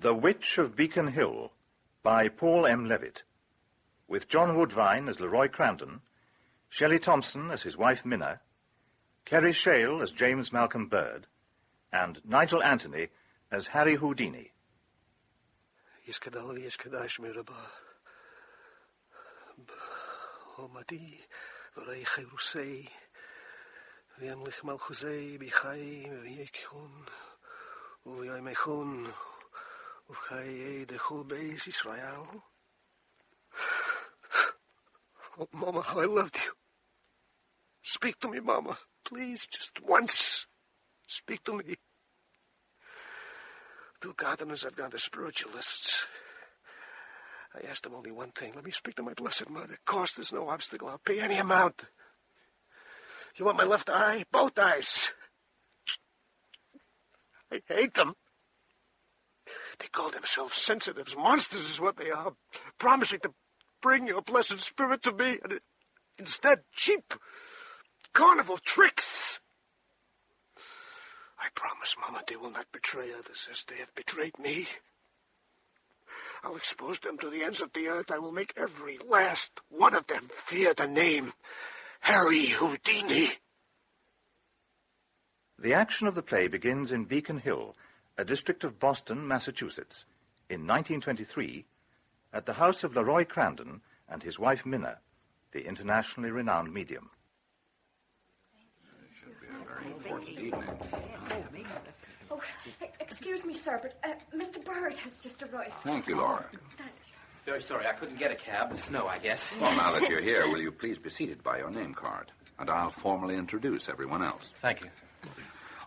The Witch of Beacon Hill by Paul M. Levitt, with John Woodvine as Leroi Crandon, Shelly Thompson as his wife Minna, Kerry Shale as James Malcolm Bird, and Nigel Anthony as Harry Houdini. Oh, Mama, how I loved you. Speak to me, Mama. Please, just once. Speak to me. To gardeners, I've gone to spiritualists. I asked them only one thing. Let me speak to my blessed mother. Of course, there's no obstacle. I'll pay any amount. You want my left eye? Both eyes. I hate them. They call themselves sensitives. Monsters is what they are. Promising to bring your blessed spirit to me, and instead, cheap carnival tricks. I promise, Mama, they will not betray others as they have betrayed me. I'll expose them to the ends of the earth. I will make every last one of them fear the name Harry Houdini. The action of the play begins in Beacon Hill, a district of Boston, Massachusetts, in 1923, at the house of Leroi Crandon and his wife Minna, the internationally renowned medium. Oh, excuse me, sir, but Mr. Bird has just arrived. Thank you, Laura. Thanks. Very sorry, I couldn't get a cab. The snow, I guess. Well, now that you're here, will you please be seated by your name card? And I'll formally introduce everyone else. Thank you.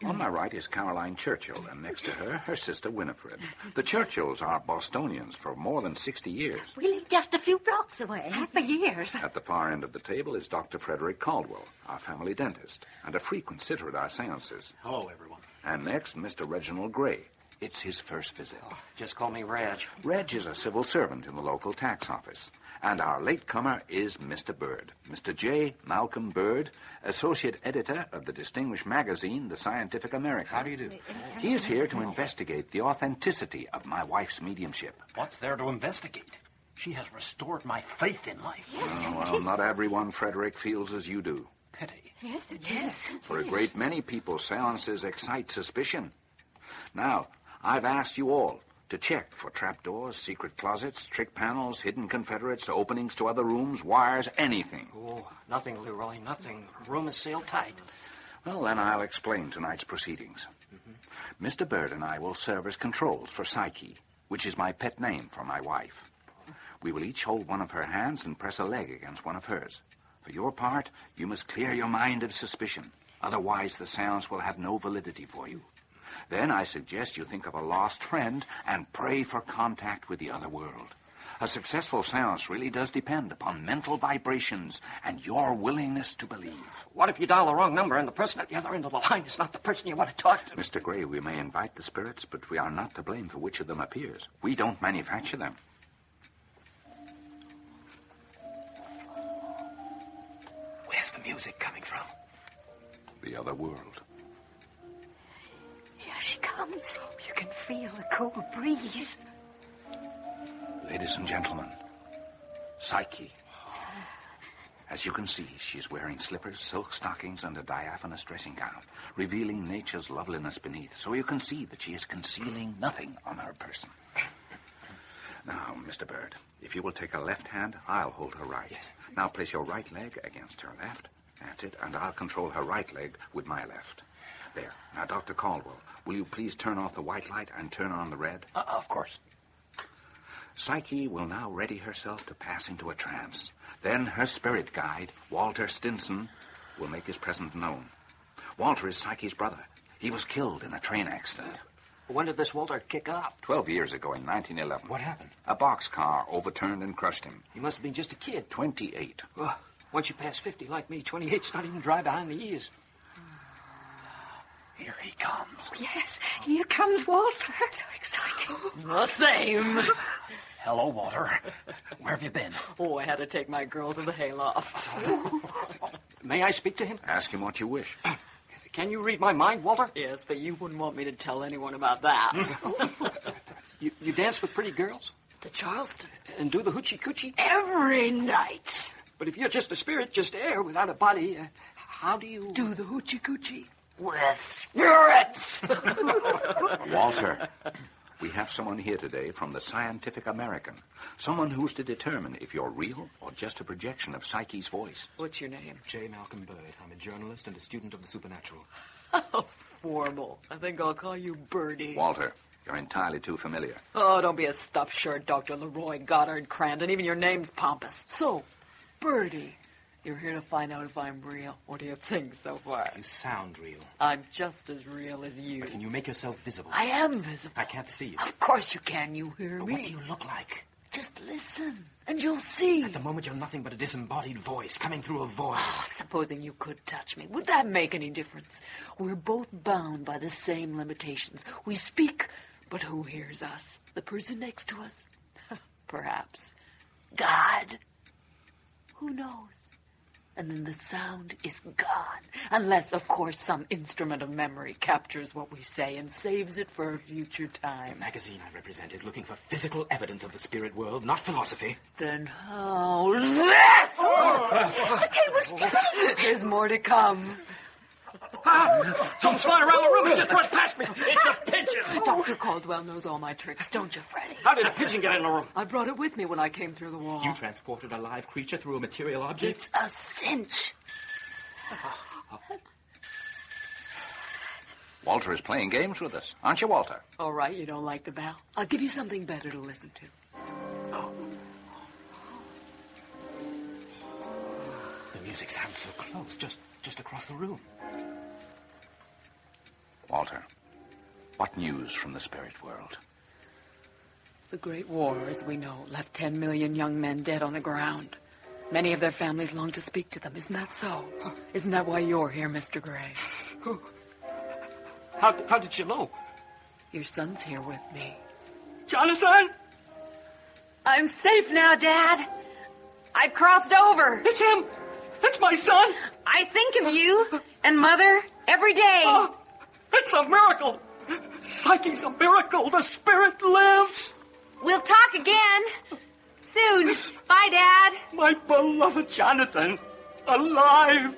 On my right is Caroline Churchill, and next to her sister Winifred. The Churchills are Bostonians for more than 60 years. Really, just a few blocks away. For years. At the far end of the table is Dr. Frederick Caldwell, our family dentist, and a frequent sitter at our seances. Hello, everyone. And next, Mr. Reginald Gray. It's his first visit. Oh, just call me Reg. Reg is a civil servant in the local tax office. And our latecomer is Mr. Bird, Mr. J. Malcolm Bird, associate editor of the distinguished magazine, The Scientific American. How do you do? He is here to investigate the authenticity of my wife's mediumship. What's there to investigate? She has restored my faith in life. Yes, Well, not everyone, Frederick, feels as you do. Pity. Yes, it is. For a great many people, seances excite suspicion. Now, I've asked you all to check for trapdoors, secret closets, trick panels, hidden Confederates, openings to other rooms, wires, anything. Oh, nothing, Leroi, nothing. Room is sealed tight. Well, then I'll explain tonight's proceedings. Mr. Bird and I will serve as controls for Psyche, which is my pet name for my wife. We will each hold one of her hands and press a leg against one of hers. For your part, you must clear your mind of suspicion. Otherwise, the seance will have no validity for you. Then I suggest you think of a lost friend and pray for contact with the other world. A successful seance really does depend upon mental vibrations and your willingness to believe. What if you dial the wrong number and the person at the other end of the line is not the person you want to talk to? Mr. Gray, we may invite the spirits, but we are not to blame for which of them appears. We don't manufacture them. Where's the music coming from? The other world. Here she comes. You can feel the cold breeze. Ladies and gentlemen, Psyche. As you can see, she's wearing slippers, silk stockings, and a diaphanous dressing gown, revealing nature's loveliness beneath, so you can see that she is concealing nothing on her person. Now, Mr. Bird, if you will take her left hand, I'll hold her right. Yes. Now place your right leg against her left. That's it, and I'll control her right leg with my left. There. Now, Dr. Caldwell, will you please turn off the white light and turn on the red? Of course. Psyche will now ready herself to pass into a trance. Then her spirit guide, Walter Stinson, will make his presence known. Walter is Psyche's brother. He was killed in a train accident. When did this Walter kick off? 12 years ago in 1911. What happened? A boxcar overturned and crushed him. He must have been just a kid. 28. Well, once you pass 50 like me, 28's not even dry behind the ears. Here he comes. Yes, here comes Walter. So exciting. The same. Hello, Walter. Where have you been? Oh, I had to take my girl to the hayloft. May I speak to him? Ask him what you wish. Can you read my mind, Walter? Yes, but you wouldn't want me to tell anyone about that. You dance with pretty girls? The Charleston. And do the hoochie-coochie? Every night. But if you're just a spirit, just air without a body, how do you... Do the hoochie-coochie. With spirits. Walter, we have someone here today from the Scientific American. Someone who's to determine if you're real or just a projection of Psyche's voice. What's your name? J. Malcolm Bird. I'm a journalist and a student of the supernatural. Oh, formal. I think I'll call you Birdie. Walter, you're entirely too familiar. Oh, don't be a stuffed shirt, Dr. Leroi, Goddard, Crandon. Even your name's pompous. So, Birdie, you're here to find out if I'm real. What do you think so far? You sound real. I'm just as real as you. But can you make yourself visible? I am visible. I can't see you. Of course you can. You hear But me. what do you look like? Just listen, and you'll see. At the moment, you're nothing but a disembodied voice coming through a void. Oh, supposing you could touch me. Would that make any difference? We're both bound by the same limitations. We speak, but who hears us? The person next to us? Perhaps. God. Who knows? And then the sound is gone. Unless, of course, some instrument of memory captures what we say and saves it for a future The time. magazine I represent is looking for physical evidence of the spirit world, not philosophy. Then how this? The table's turning. There's more to come. Something's flying around the room. It just brushed past me. It's a pigeon. Dr. Caldwell knows all my tricks, don't you, Freddie? How did a pigeon get in the room? I brought it with me when I came through the wall. You transported a live creature through a material object? It's a cinch. Walter is playing games with us. Aren't you, Walter? All right, you don't like the bell? I'll give you something better to listen to. The music sounds so close, just across the room. Walter, what news from the spirit world? The Great War, as we know, left 10 million young men dead on the ground. Many of their families long to speak to them. Isn't that so? Isn't that why you're here, Mr. Gray? How did you know? Your son's here with me. Jonathan? I'm safe now, Dad. I've crossed over. It's him. It's my son. I think of you and Mother every day. Oh, it's a miracle. Psyche's a miracle. The spirit lives. We'll talk again soon. Bye, Dad. My beloved Jonathan, alive.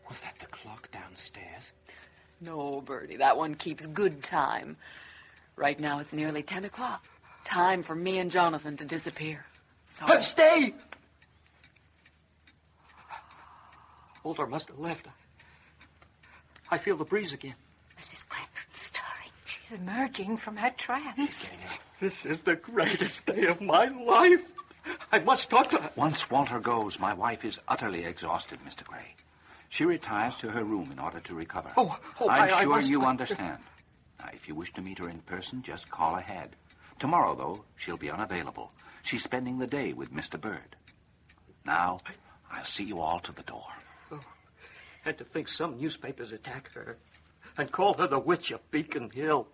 Was that the clock downstairs? No, Bertie, that one keeps good time. Right now it's nearly 10 o'clock. Time for me and Jonathan to disappear. So... Stay. Walter must have left. I feel the breeze again. Mrs. Crandon's stirring. She's emerging from her trance. This is the greatest day of my life. I must talk to her. Once Walter goes, my wife is utterly exhausted, Mr. Gray. She retires to her room in order to recover. I'm I sure must... you understand. Now, if you wish to meet her in person, just call ahead. Tomorrow, though, she'll be unavailable. She's spending the day with Mr. Bird. Now, I'll see you all to the door. And to think some newspapers attacked her and called her the witch of Beacon Hill.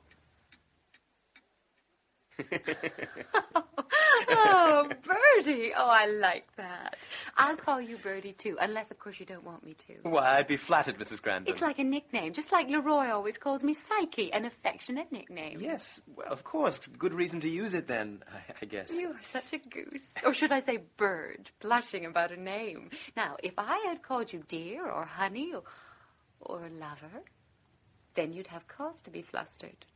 Oh, Bertie. Oh, I like that. I'll call you Bertie, too, unless, of course, you don't want me to. Why, I'd be flattered, Mrs. Crandon. It's like a nickname, just like Leroi always calls me Psyche, an affectionate nickname. Yes, well, of course. Good reason to use it, then, I guess. You are such a goose. Or should I say bird, blushing about a name. Now, if I had called you dear or honey or lover, then you'd have cause to be flustered.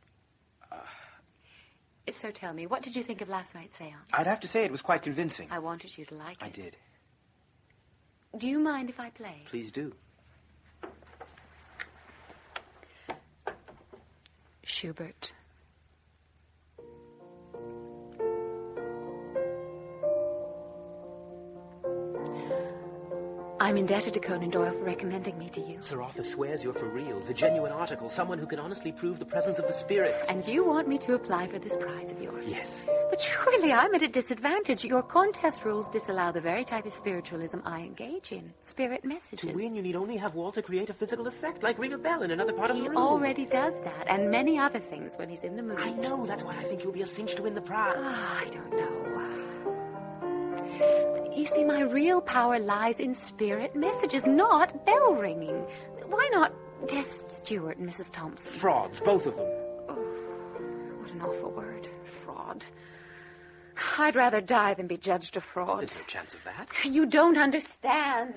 So tell me, what did you think of last night's seance? I'd have to say it was quite convincing. I wanted you to like it. I did. Do you mind if I play? Please do. Schubert. I'm indebted to Conan Doyle for recommending me to you. Sir Arthur swears you're for real, the genuine article, someone who can honestly prove the presence of the spirits. And you want me to apply for this prize of yours? Yes. But surely I'm at a disadvantage. Your contest rules disallow the very type of spiritualism I engage in. Spirit messages. To win, you need only have Walter create a physical effect, like ring a bell in another part of the room. He already does that, and many other things when he's in the mood. I know, that's why I think you'll be a cinch to win the prize. I don't know. You see, my real power lies in spirit messages, not bell ringing. Why not Test Stewart and Mrs. Thompson. Frauds, both of them. Oh, what an awful word. Fraud. I'd rather die than be judged a fraud. There's no chance of that. You don't understand.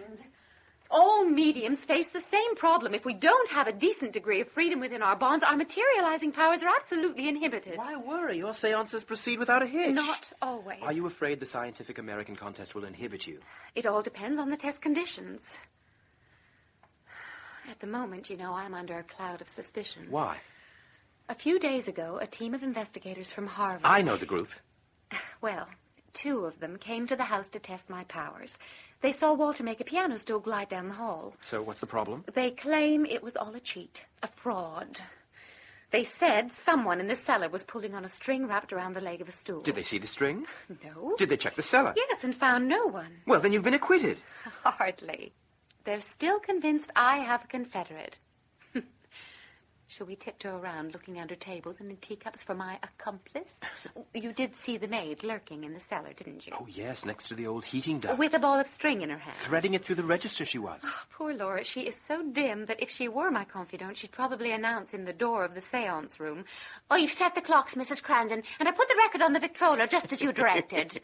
All mediums face the same problem. If we don't have a decent degree of freedom within our bonds, our materializing powers are absolutely inhibited. Why worry? Your seances proceed without a hitch. Not always. Are you afraid the Scientific American contest will inhibit you? It all depends on the test conditions. At the moment, I'm under a cloud of suspicion. Why? A few days ago, a team of investigators from Harvard... I know the group. Well, 2 of them came to the house to test my powers. They saw Walter make a piano stool glide down the hall. So what's the problem? They claim it was all a cheat, a fraud. They said someone in the cellar was pulling on a string wrapped around the leg of a stool. Did they see the string? No. Did they check the cellar? Yes, and found no one. Well, then you've been acquitted. Hardly. They're still convinced I have a confederate. Shall we tiptoe around looking under tables and in teacups for my accomplice? You did see the maid lurking in the cellar, didn't you? Oh, yes, next to the old heating duct. With a ball of string in her hand. Threading it through the register she was. Oh, poor Laura. She is so dim that if she were my confidant, she'd probably announce in the door of the seance room, "Oh, you've set the clocks, Mrs. Crandon, and I put the record on the Victrola just as you directed."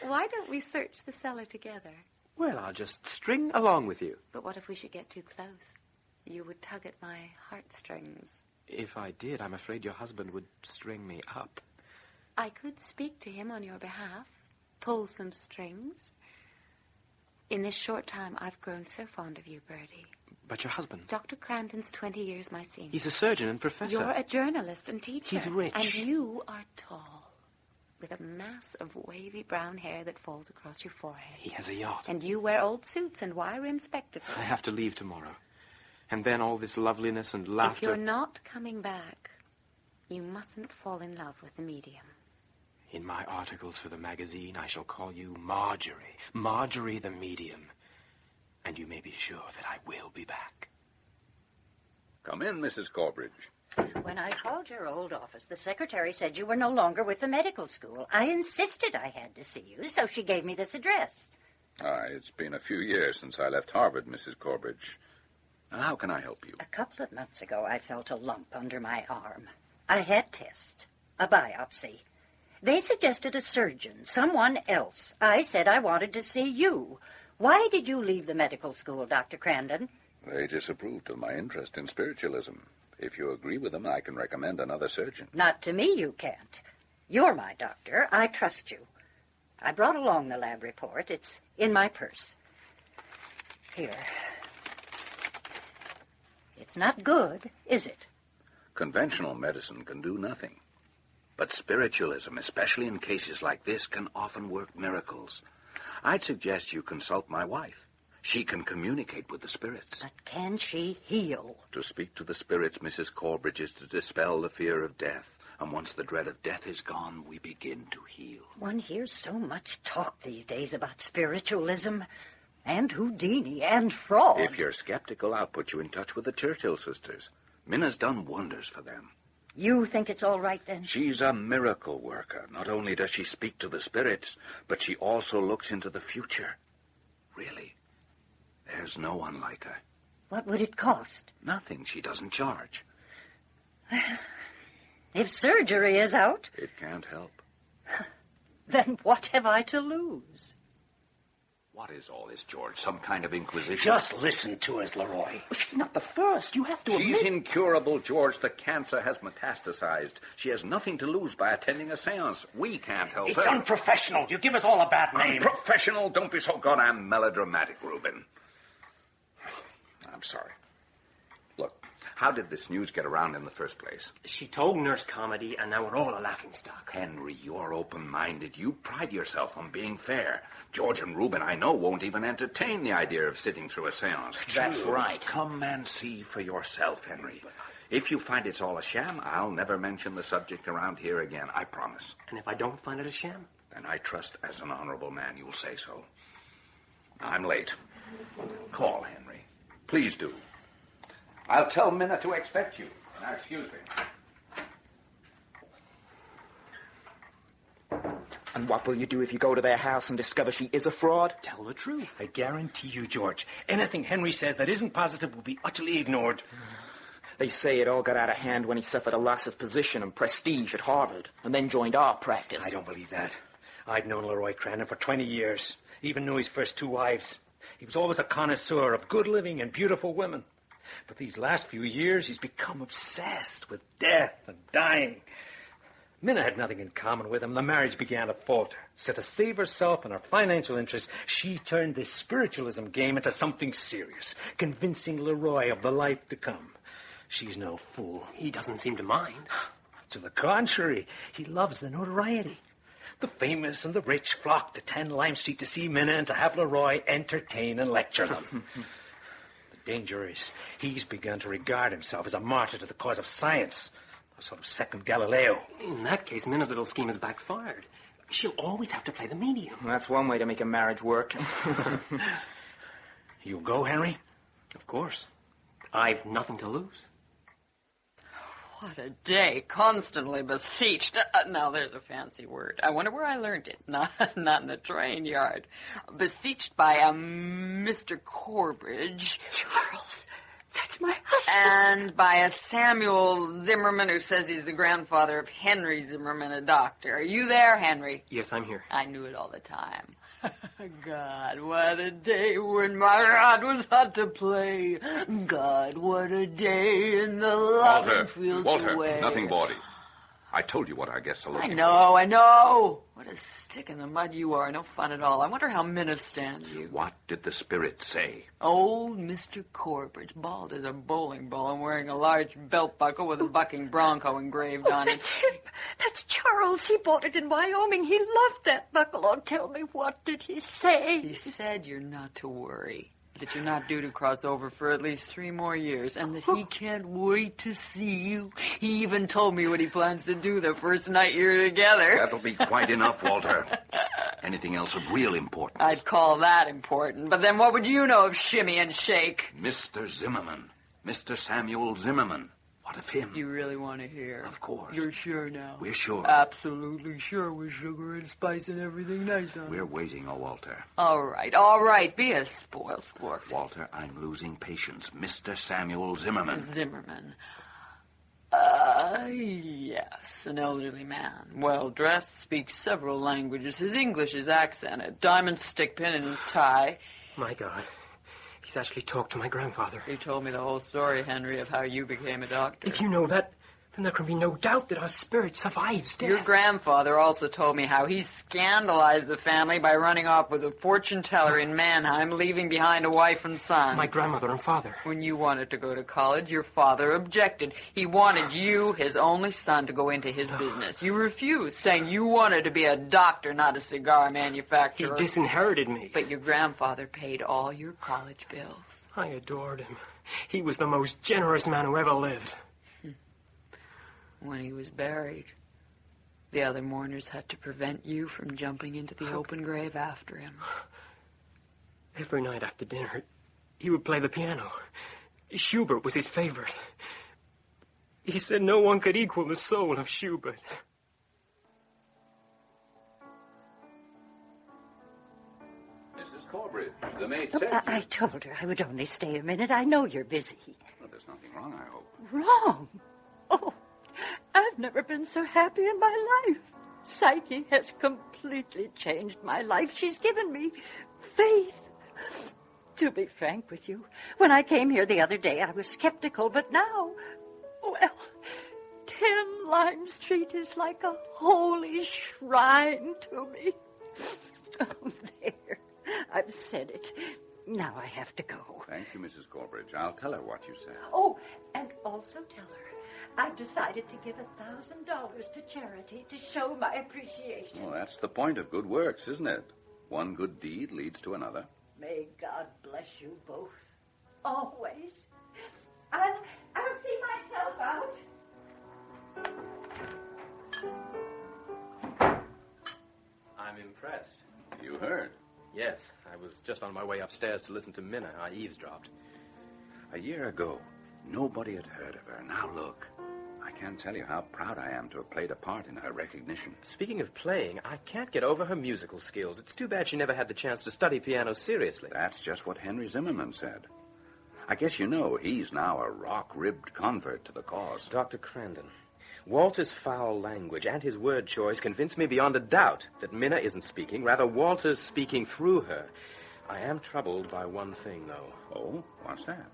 Why don't we search the cellar together? Well, I'll just string along with you. But what if we should get too close? You would tug at my heartstrings. If I did, I'm afraid your husband would string me up. I could speak to him on your behalf, pull some strings. In this short time, I've grown so fond of you, Bertie. But your husband? Dr. Crandon's 20 years my senior. He's a surgeon and professor. You're a journalist and teacher. He's rich. And you are tall, with a mass of wavy brown hair that falls across your forehead. He has a yacht. And you wear old suits and wire-rimmed spectacles. I have to leave tomorrow. And then all this loveliness and laughter... If you're not coming back, you mustn't fall in love with the medium. In my articles for the magazine, I shall call you Margery. Margery the medium. And you may be sure that I will be back. Come in, Mrs. Corbridge. When I called your old office, the secretary said you were no longer with the medical school. I insisted I had to see you, so she gave me this address. It's been a few years since I left Harvard, Mrs. Corbridge. How can I help you? A couple of months ago, I felt a lump under my arm. I had tests, a biopsy. They suggested a surgeon, someone else. I said I wanted to see you. Why did you leave the medical school, Dr. Crandon? They disapproved of my interest in spiritualism. If you agree with them, I can recommend another surgeon. Not to me, you can't. You're my doctor. I trust you. I brought along the lab report. It's in my purse. Here. It's not good, is it? Conventional medicine can do nothing. But spiritualism, especially in cases like this, can often work miracles. I'd suggest you consult my wife. She can communicate with the spirits. But can she heal? To speak to the spirits, Mrs. Corbridge, is to dispel the fear of death. And once the dread of death is gone, we begin to heal. One hears so much talk these days about spiritualism and Houdini and fraud. If you're skeptical, I'll put you in touch with the Churchill sisters. Minna's done wonders for them. You think it's all right, then? She's a miracle worker. Not only does she speak to the spirits, but she also looks into the future. Really, there's no one like her. What would it cost? Nothing. She doesn't charge. If surgery is out... It can't help. Then what have I to lose? What is all this, George? Some kind of inquisition? Just listen to us, Leroi. She's not the first. You have to admit... She's incurable, George. The cancer has metastasized. She has nothing to lose by attending a seance. We can't help her. It's unprofessional. You give us all a bad name. Unprofessional? Don't be so goddamn melodramatic, Rubin. I'm sorry. Look, how did this news get around in the first place? She told Nurse Comedy, and now we're all a laughingstock. Henry, you're open-minded. You pride yourself on being fair. George and Rubin, I know, won't even entertain the idea of sitting through a seance. That's right. Come and see for yourself, Henry. If you find it's all a sham, I'll never mention the subject around here again, I promise. And if I don't find it a sham? Then I trust as an honorable man you'll say so. I'm late. Call, Henry. Please do. I'll tell Minna to expect you. Now, excuse me. And what will you do if you go to their house and discover she is a fraud? Tell the truth. I guarantee you, George, anything Henry says that isn't positive will be utterly ignored. They say it all got out of hand when he suffered a loss of position and prestige at Harvard, and then joined our practice. I don't believe that. I've known Leroi Crandon for 20 years. Even knew his first 2 wives. He was always a connoisseur of good living and beautiful women. But these last few years, he's become obsessed with death and dying. Minna had nothing in common with him. The marriage began to falter. So to save herself and her financial interests, she turned this spiritualism game into something serious, convincing Leroi of the life to come. She's no fool. He doesn't seem to mind. To the contrary, he loves the notoriety. The famous and the rich flock to 10 Lime Street to see Minna and to have Leroi entertain and lecture them. The danger is he's begun to regard himself as a martyr to the cause of science, a sort of second Galileo. In that case, Minna's little scheme has backfired. She'll always have to play the medium. Well, that's one way to make a marriage work. You'll go, Henry? Of course. I've nothing to lose. What a day. Constantly beseeched. Now, there's a fancy word. I wonder where I learned it. Not in the train yard. Beseeched by a Mr. Corbridge. Charles, that's my husband. And by a Samuel Zimmerman who says he's the grandfather of Henry Zimmerman, a doctor. Are you there, Henry? Yes, I'm here. I knew it all the time. God, what a day when my rod was hot to play. God, what a day in the loving fields Walter, away. nothing bawdy. I told you what our guests are looking for. I know. What a stick in the mud you are. No fun at all. I wonder how Minna stands you. What did the spirit say? Old Mr. Corbridge, bald as a bowling ball and wearing a large belt buckle with a bucking bronco engraved on it. That's him. That's Charles. He bought it in Wyoming. He loved that buckle. Oh, tell me, what did he say? He said you're not to worry. That you're not due to cross over for at least 3 more years, and that he can't wait to see you. He even told me what he plans to do the first night you're together. That'll be quite enough, Walter. Anything else of real importance? I'd call that important, but then what would you know of shimmy and shake? Mr. Zimmerman. Mr. Samuel Zimmerman. What of him? You really want to hear? Of course. You're sure now? We're sure. Absolutely sure, with sugar and spice and everything nice on it. We're waiting, Walter. All right. Be a spoil sport. Walter, I'm losing patience. Mr. Samuel Zimmerman. Zimmerman. Yes, an elderly man. Well-dressed, speaks several languages. His English is accented. Diamond stick pin in his tie. My God. He's actually talked to my grandfather. You told me the whole story, Henry, of how you became a doctor. If you know that, then there can be no doubt that our spirit survives death. Your grandfather also told me how he scandalized the family by running off with a fortune teller in Mannheim, leaving behind a wife and son. My grandmother and father. When you wanted to go to college, your father objected. He wanted you, his only son, to go into his business. You refused, saying you wanted to be a doctor, not a cigar manufacturer. He disinherited me. But your grandfather paid all your college bills. I adored him. He was the most generous man who ever lived. When he was buried, the other mourners had to prevent you from jumping into the open grave after him. Every night after dinner, he would play the piano. Schubert was his favorite. He said no one could equal the soul of Schubert. Mrs. Corbridge, the maid Look, said... I told her I would only stay a minute. I know you're busy. Well, there's nothing wrong, I hope. Wrong? Oh, I've never been so happy in my life. Psyche has completely changed my life. She's given me faith. To be frank with you, when I came here the other day, I was skeptical, but now, well, 10 Lime Street is like a holy shrine to me. Oh, there. I've said it. Now I have to go. Thank you, Mrs. Corbridge. I'll tell her what you said. Oh, and also tell her I've decided to give $1,000 to charity to show my appreciation. Well, that's the point of good works, isn't it? One good deed leads to another. May God bless you both. Always. I'll see myself out. I'm impressed. You heard. Yes, I was just on my way upstairs to listen to Minna. I eavesdropped. A year ago, nobody had heard of her. Now look. I can't tell you how proud I am to have played a part in her recognition. Speaking of playing, I can't get over her musical skills. It's too bad she never had the chance to study piano seriously. That's just what Henry Zimmerman said. I guess you know he's now a rock-ribbed convert to the cause. Dr. Crandon, Walter's foul language and his word choice convince me beyond a doubt that Minna isn't speaking, rather Walter's speaking through her. I am troubled by one thing, though. Oh? What's that?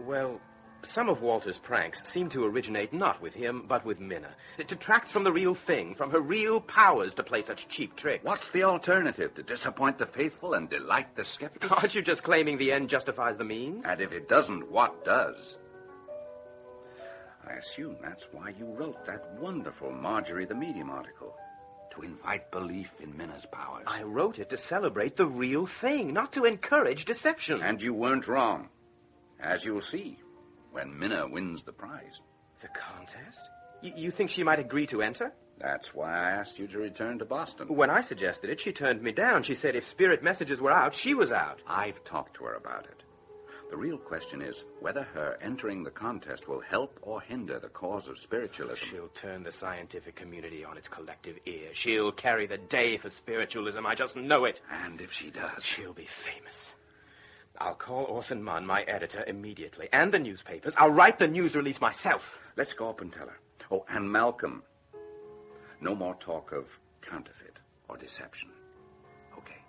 Well, some of Walter's pranks seem to originate not with him, but with Minna. It detracts from the real thing, from her real powers to play such cheap tricks. What's the alternative? To disappoint the faithful and delight the skeptics? Aren't you just claiming the end justifies the means? And if it doesn't, what does? I assume that's why you wrote that wonderful Margery the Medium article. To invite belief in Minna's powers. I wrote it to celebrate the real thing, not to encourage deception. And you weren't wrong. As you'll see, when Minna wins the prize. The contest? You think she might agree to enter? That's why I asked you to return to Boston. When I suggested it, she turned me down. She said if spirit messages were out, she was out. I've talked to her about it. The real question is whether her entering the contest will help or hinder the cause of spiritualism. She'll turn the scientific community on its collective ear. She'll carry the day for spiritualism. I just know it. And if she does... she'll be famous. I'll call Orson Munn, my editor, immediately. And the newspapers. I'll write the news release myself. Let's go up and tell her. Oh, and Malcolm. No more talk of counterfeit or deception. Okay.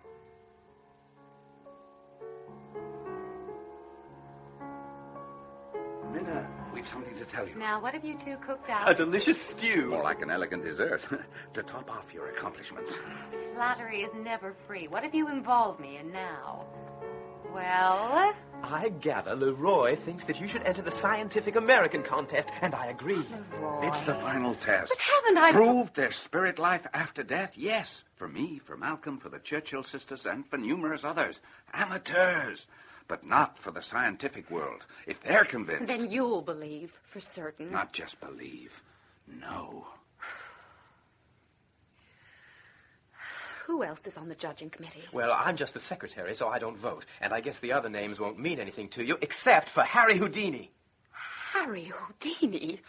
Minna, we've something to tell you. Now, what have you two cooked out? A delicious stew. More like an elegant dessert. To top off your accomplishments. Flattery is never free. What have you involved me in now? Well? I gather Leroi thinks that you should enter the Scientific American contest, and I agree. Leroi. It's the final test. But haven't I... Proved there's spirit life after death? Yes. For me, for Malcolm, for the Churchill sisters, and for numerous others. Amateurs. But not for the scientific world. If they're convinced... Then you'll believe, for certain. Not just believe. No. Who else is on the judging committee? Well, I'm just the secretary, so I don't vote. And I guess the other names won't mean anything to you, except for Harry Houdini. Harry Houdini?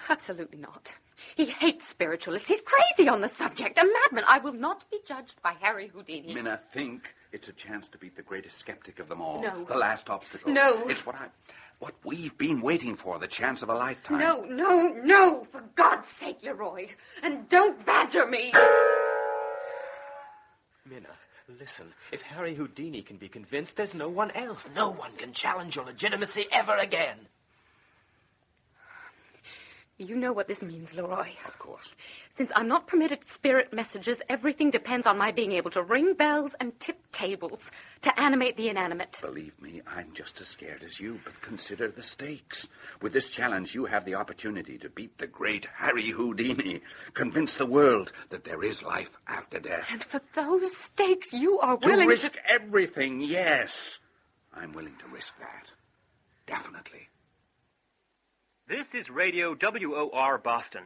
Absolutely not. He hates spiritualists. He's crazy on the subject. A madman. I will not be judged by Harry Houdini. Minna, think it's a chance to beat the greatest skeptic of them all. No. The last obstacle. No. It's what we've been waiting for, the chance of a lifetime. No. For God's sake, Leroi. And don't badger me. Minna, listen. If Harry Houdini can be convinced, there's no one else. No one can challenge your legitimacy ever again. You know what this means, Leroi. Of course. Since I'm not permitted spirit messages, everything depends on my being able to ring bells and tip tables to animate the inanimate. Believe me, I'm just as scared as you, but consider the stakes. With this challenge, you have the opportunity to beat the great Harry Houdini. Convince the world that there is life after death. And for those stakes, you are willing to risk everything, yes. I'm willing to risk that. Definitely. This is Radio WOR Boston.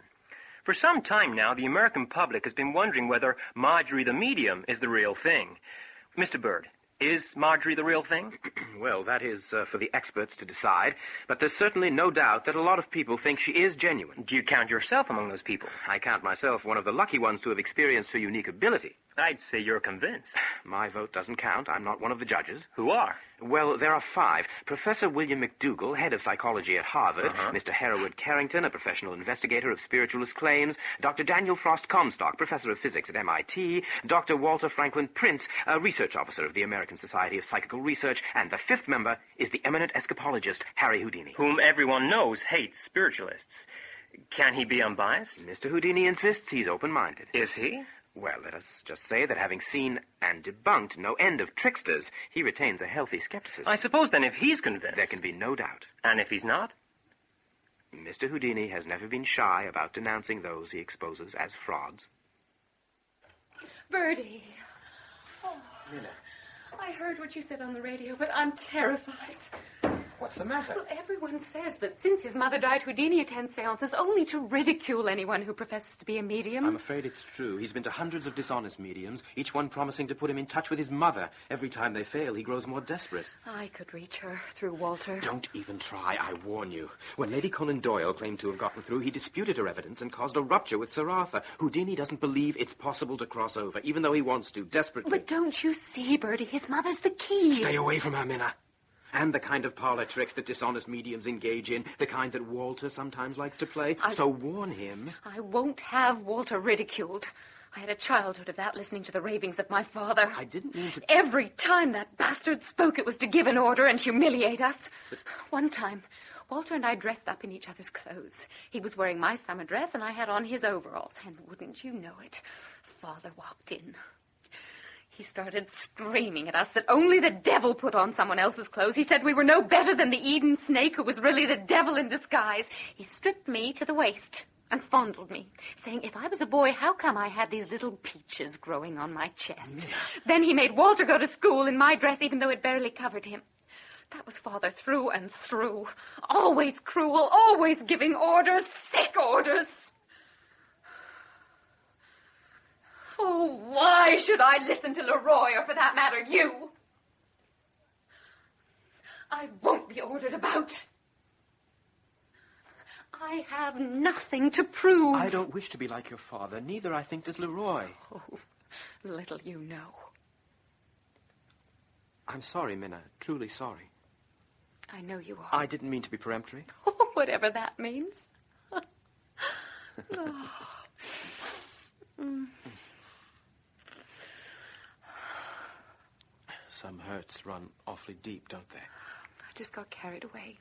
For some time now, the American public has been wondering whether Margery the Medium is the real thing. Mr. Bird, is Margery the real thing? Well, that is for the experts to decide, but there's certainly no doubt that a lot of people think she is genuine. Do you count yourself among those people? I count myself one of the lucky ones to have experienced her unique ability. I'd say you're convinced. My vote doesn't count. I'm not one of the judges. Who are? Well, there are 5. Professor William McDougall, head of psychology at Harvard, Mr. Hereward Carrington, a professional investigator of spiritualist claims, Dr. Daniel Frost Comstock, professor of physics at MIT, Dr. Walter Franklin Prince, a research officer of the American Society of Psychical Research, and the 5th member is the eminent escapologist, Harry Houdini. Whom everyone knows hates spiritualists. Can he be unbiased? Mr. Houdini insists he's open-minded. Is he? Well, let us just say that having seen and debunked no end of tricksters, he retains a healthy skepticism. I suppose then if he's convinced... There can be no doubt. And if he's not? Mr. Houdini has never been shy about denouncing those he exposes as frauds. Birdie. Minna. I heard what you said on the radio, but I'm terrified. What's the matter? Well, everyone says that since his mother died, Houdini attends seances only to ridicule anyone who professes to be a medium. I'm afraid it's true. He's been to hundreds of dishonest mediums, each one promising to put him in touch with his mother. Every time they fail, he grows more desperate. I could reach her through Walter. Don't even try, I warn you. When Lady Conan Doyle claimed to have gotten through, he disputed her evidence and caused a rupture with Sir Arthur. Houdini doesn't believe it's possible to cross over, even though he wants to, desperately. But don't you see, Bertie? His mother's the key. Stay away from her, Minna. And the kind of parlor tricks that dishonest mediums engage in, the kind that Walter sometimes likes to play. So warn him. I won't have Walter ridiculed. I had a childhood of that, listening to the ravings of my father. I didn't mean to... Every time that bastard spoke, it was to give an order and humiliate us. But... One time, Walter and I dressed up in each other's clothes. He was wearing my summer dress, and I had on his overalls. And wouldn't you know it, Father walked in. He started screaming at us that only the devil put on someone else's clothes. He said we were no better than the Eden snake, who was really the devil in disguise. He stripped me to the waist and fondled me, saying if I was a boy, how come I had these little peaches growing on my chest? Yeah. Then he made Walter go to school in my dress, even though it barely covered him. That was Father through and through. Always cruel, always giving orders, sick orders. Oh, why should I listen to Leroi, or for that matter, you? I won't be ordered about. I have nothing to prove. I don't wish to be like your father. Neither, I think, does Leroi. Oh, little you know. I'm sorry, Minna. Truly sorry. I know you are. I didn't mean to be peremptory. Oh, whatever that means. Some hurts run awfully deep, don't they? I just got carried away,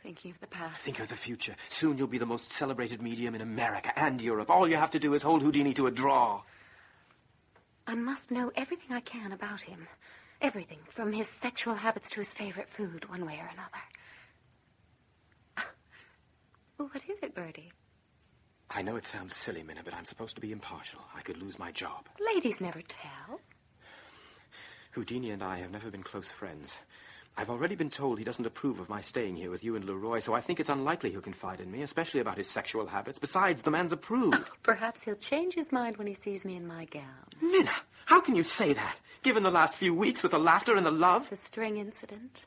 thinking of the past. Think of the future. Soon you'll be the most celebrated medium in America and Europe. All you have to do is hold Houdini to a draw. I must know everything I can about him. Everything, from his sexual habits to his favorite food, one way or another. Oh, what is it, Bertie? I know it sounds silly, Minna, but I'm supposed to be impartial. I could lose my job. Ladies never tell. Houdini and I have never been close friends. I've already been told he doesn't approve of my staying here with you and Leroi, so I think it's unlikely he'll confide in me, especially about his sexual habits. Besides, the man's approved. Oh, perhaps he'll change his mind when he sees me in my gown. Minna, how can you say that, given the last few weeks with the laughter and the love? The string incident.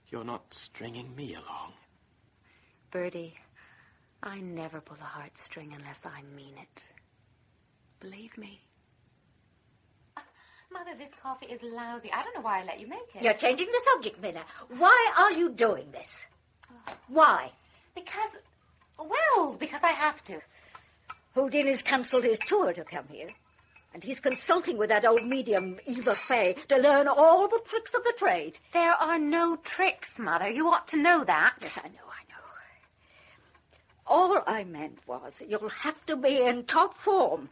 You're not stringing me along. Bertie, I never pull a heartstring unless I mean it. Believe me. Mother, this coffee is lousy. I don't know why I let you make it. You're changing the subject, Minna. Why are you doing this? Why? Because I have to. Houdini's cancelled his tour to come here. And he's consulting with that old medium, Eva Fay, to learn all the tricks of the trade. There are no tricks, Mother. You ought to know that. Yes, I know. All I meant was you'll have to be in top form.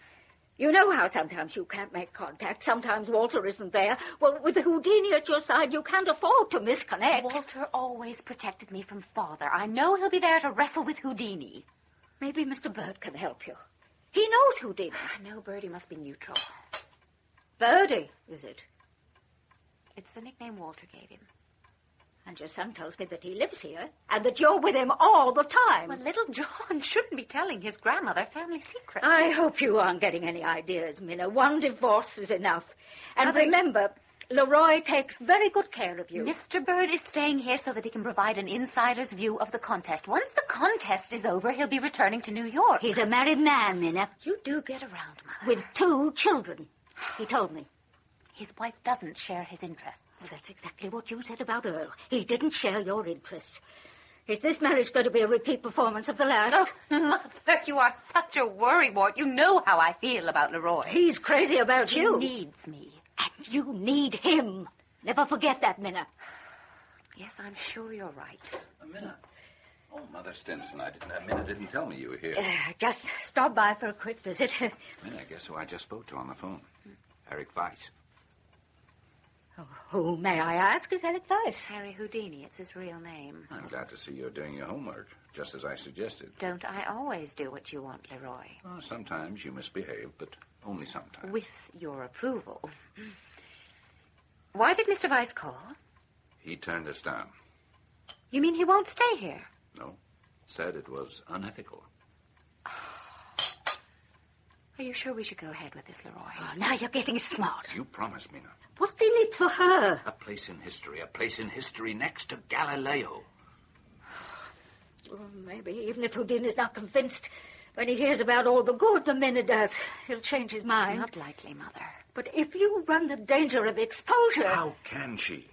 You know how sometimes you can't make contact, sometimes Walter isn't there. Well, with Houdini at your side, you can't afford to misconnect. Walter always protected me from Father. I know he'll be there to wrestle with Houdini. Maybe Mr. Bird can help you. He knows Houdini. No, Bertie must be neutral. Birdie, is it? It's the nickname Walter gave him. And your son tells me that he lives here, and that you're with him all the time. Well, little John shouldn't be telling his grandmother family secrets. I hope you aren't getting any ideas, Minna. One divorce is enough. And remember, Leroi takes very good care of you. Mr. Bird is staying here so that he can provide an insider's view of the contest. Once the contest is over, he'll be returning to New York. He's a married man, Minna. You do get around, Mother. With 2 children, he told me. His wife doesn't share his interests. Well, that's exactly what you said about Earl. He didn't share your interest. Is this marriage going to be a repeat performance of the last? Oh, Mother, you are such a worrywart. You know how I feel about Leroi. He's crazy about you. He needs me. And you need him. Never forget that, Minna. Yes, I'm sure you're right. Minna. Oh, Mother Stinson, Minna didn't tell me you were here. Just stop by for a quick visit. Minna, guess who I just spoke to on the phone? Eric Weiss. Oh, who, may I ask, is Eric Weiss? Harry Houdini, it's his real name. I'm glad to see you're doing your homework, just as I suggested. Don't I always do what you want, Leroi? Oh, sometimes you misbehave, but only sometimes. With your approval. Why did Mr. Weiss call? He turned us down. You mean he won't stay here? No. Said it was unethical. Are you sure we should go ahead with this, Leroi? Oh, now you're getting smart. You promised, Mina. What's in it for her? A place in history next to Galileo. Well, maybe even if Houdini's not convinced, when he hears about all the good the Mina does, he'll change his mind. Not likely, Mother. But if you run the danger of exposure... How can she,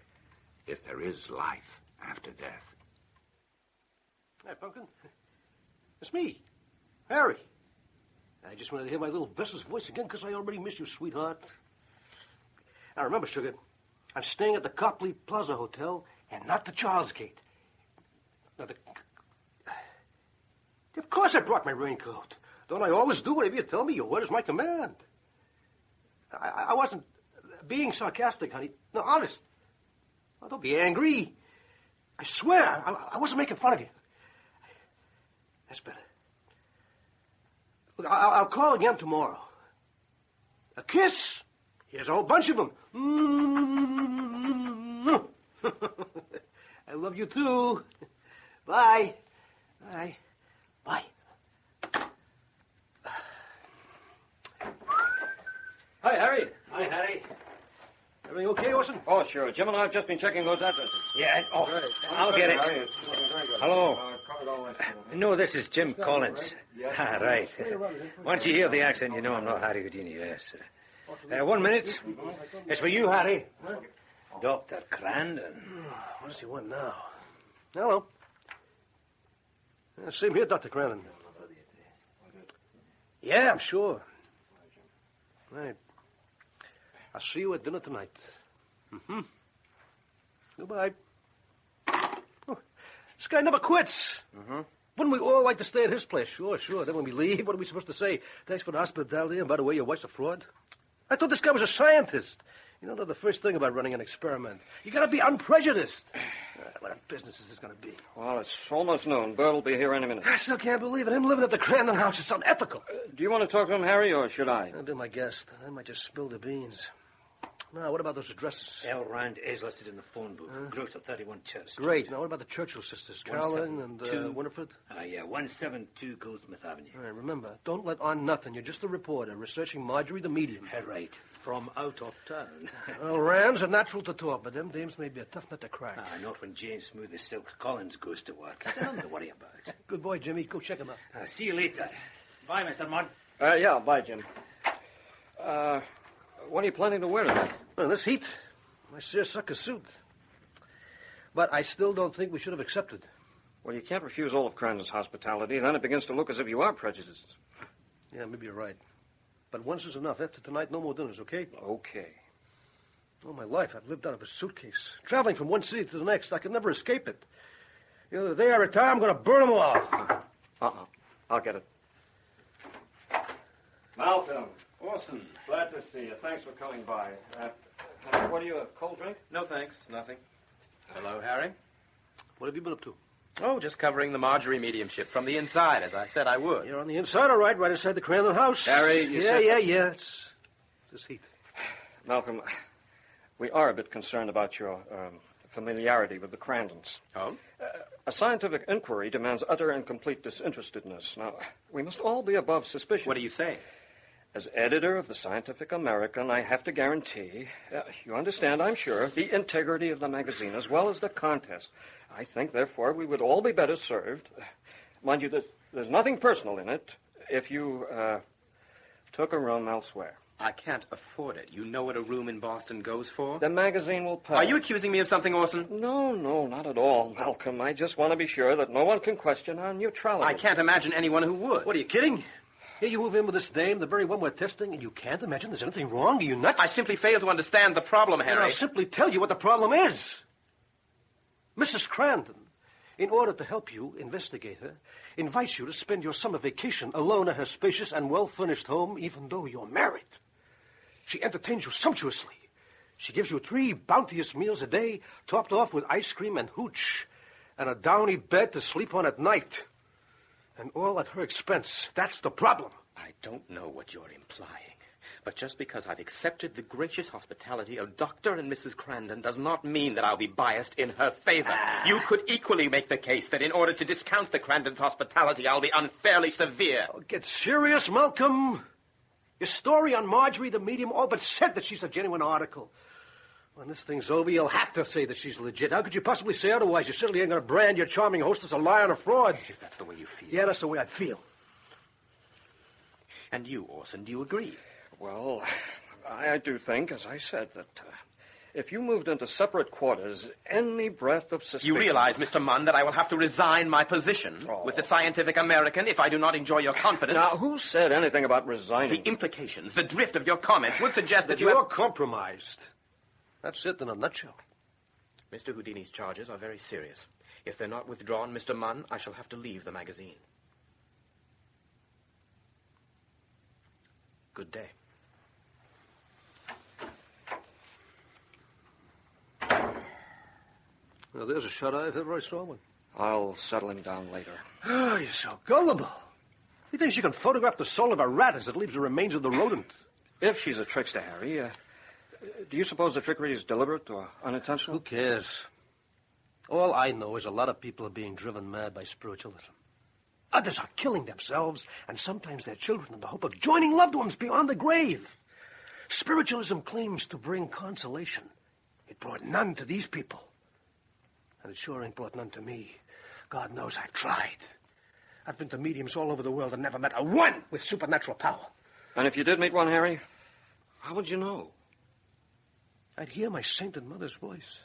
if there is life after death? Hey, Pumpkin. It's me, Harry. I just wanted to hear my little bestest voice again because I already miss you, sweetheart. Now, remember, sugar, I'm staying at the Copley Plaza Hotel and not the Charles Gate. Now, Of course I brought my raincoat. Don't I always do whatever you tell me? Your word is my command. I wasn't being sarcastic, honey. No, honest. Well, don't be angry. I swear, I wasn't making fun of you. That's better. Look, I'll call again tomorrow. A kiss? Here's a whole bunch of them. I love you too. Bye. Bye. Bye. Hi, Harry. Hi, Harry. Everything okay, Orson? Oh, sure. Jim and I have just been checking those addresses. Yeah, I'll get it. Hello. No, this is Jim Collins. Ah, right. Once you hear the accent, you know I'm not Harry Houdini, yes. 1 minute. It's for you, Harry. Dr. Crandon. What does he want now? Hello. Same here, Dr. Crandon. Yeah, I'm sure. Right. I'll see you at dinner tonight. Mm-hmm. Goodbye. Oh, this guy never quits. Mm-hmm. Wouldn't we all like to stay at his place? Sure. Then when we leave, what are we supposed to say? Thanks for the hospitality, and by the way, your wife's a fraud? I thought this guy was a scientist. You know the first thing about running an experiment. You gotta be unprejudiced. What a business is this gonna be? Well, it's almost noon. Bird will be here any minute. I still can't believe it. Him living at the Crandon house is unethical. Do you want to talk to him, Harry, or should I? I'll be my guest. I might just spill the beans. Now, what about those addresses? L. Rand is listed in the phone book. Gross at 31 Church Street. Great. Now, what about the Churchill sisters? Helen and Winifred? Yeah, 172 Goldsmith Avenue. All right, remember, don't let on nothing. You're just a reporter researching Margery the medium. Right. From out of town. Well, Rand's are natural to talk, but them dames may be a tough nut to crack. Not when Jane Smooth as Silk Collins goes to work. Nothing to worry about. Good boy, Jimmy. Go check him out. See you later. Bye, Mr. Munn. Yeah, bye, Jim. What are you planning to wear tonight? Well, in this heat, my seersucker suit. But I still don't think we should have accepted. Well, you can't refuse all of Crandon's hospitality. Then it begins to look as if you are prejudiced. Yeah, maybe you're right. But once is enough. After tonight, no more dinners, okay? Okay. All my life, I've lived out of a suitcase. Traveling from one city to the next, I could never escape it. You know, the day I retire, I'm going to burn them all. I'll get it. Malcolm. Orson. Glad to see you. Thanks for coming by. What are you, a cold drink? No, thanks. Nothing. Hello, Harry. What have you been up to? Oh, just covering the Margery mediumship from the inside, as I said I would. You're on the inside, all right inside the Crandon house. Harry, Yeah. It's this heat. Malcolm, we are a bit concerned about your familiarity with the Crandons. Oh? A scientific inquiry demands utter and complete disinterestedness. Now, we must all be above suspicion. What are you saying? As editor of the Scientific American, I have to guarantee, you understand, I'm sure, the integrity of the magazine as well as the contest. I think, therefore, we would all be better served. Mind you, there's nothing personal in it if you took a room elsewhere. I can't afford it. You know what a room in Boston goes for? The magazine will pay. Are you accusing me of something, Orson? No, not at all, Malcolm. I just want to be sure that no one can question our neutrality. I can't imagine anyone who would. What, are you kidding? Here you move in with this dame, the very one we're testing, and you can't imagine there's anything wrong? Are you nuts? I simply fail to understand the problem, Harry. And I'll simply tell you what the problem is. Mrs. Crandon, in order to help you investigate her, invites you to spend your summer vacation alone at her spacious and well-furnished home, even though you're married. She entertains you sumptuously. She gives you 3 bounteous meals a day, topped off with ice cream and hooch, and a downy bed to sleep on at night. And all at her expense. That's the problem. I don't know what you're implying. But just because I've accepted the gracious hospitality of Dr. and Mrs. Crandon does not mean that I'll be biased in her favor. You could equally make the case that in order to discount the Crandons' hospitality, I'll be unfairly severe. Oh, get serious, Malcolm. Your story on Margery, the medium, all but said that she's a genuine article. When this thing's over, you'll have to say that she's legit. How could you possibly say otherwise? You certainly ain't going to brand your charming host as a liar and a fraud. If that's the way you feel. Yeah, that's the way I'd feel. And you, Orson, do you agree? Well, I do think, as I said, that if you moved into separate quarters, any breath of suspicion... You realize, Mr. Munn, that I will have to resign my position with the Scientific American if I do not enjoy your confidence? Now, who said anything about resigning? The implications, the drift of your comments would suggest that you're compromised. That's it in a nutshell. Mr. Houdini's charges are very serious. If they're not withdrawn, Mr. Munn, I shall have to leave the magazine. Good day. Well, there's a shot I've ever saw one. I'll settle him down later. Oh, you're so gullible. He thinks you can photograph the soul of a rat as it leaves the remains of the rodent. If she's a trickster, Harry, do you suppose the trickery is deliberate or unintentional? Who cares? All I know is a lot of people are being driven mad by spiritualism. Others are killing themselves and sometimes their children in the hope of joining loved ones beyond the grave. Spiritualism claims to bring consolation. It brought none to these people. And it sure ain't brought none to me. God knows I've tried. I've been to mediums all over the world and never met a one with supernatural power. And if you did meet one, Harry, how would you know? I'd hear my sainted mother's voice.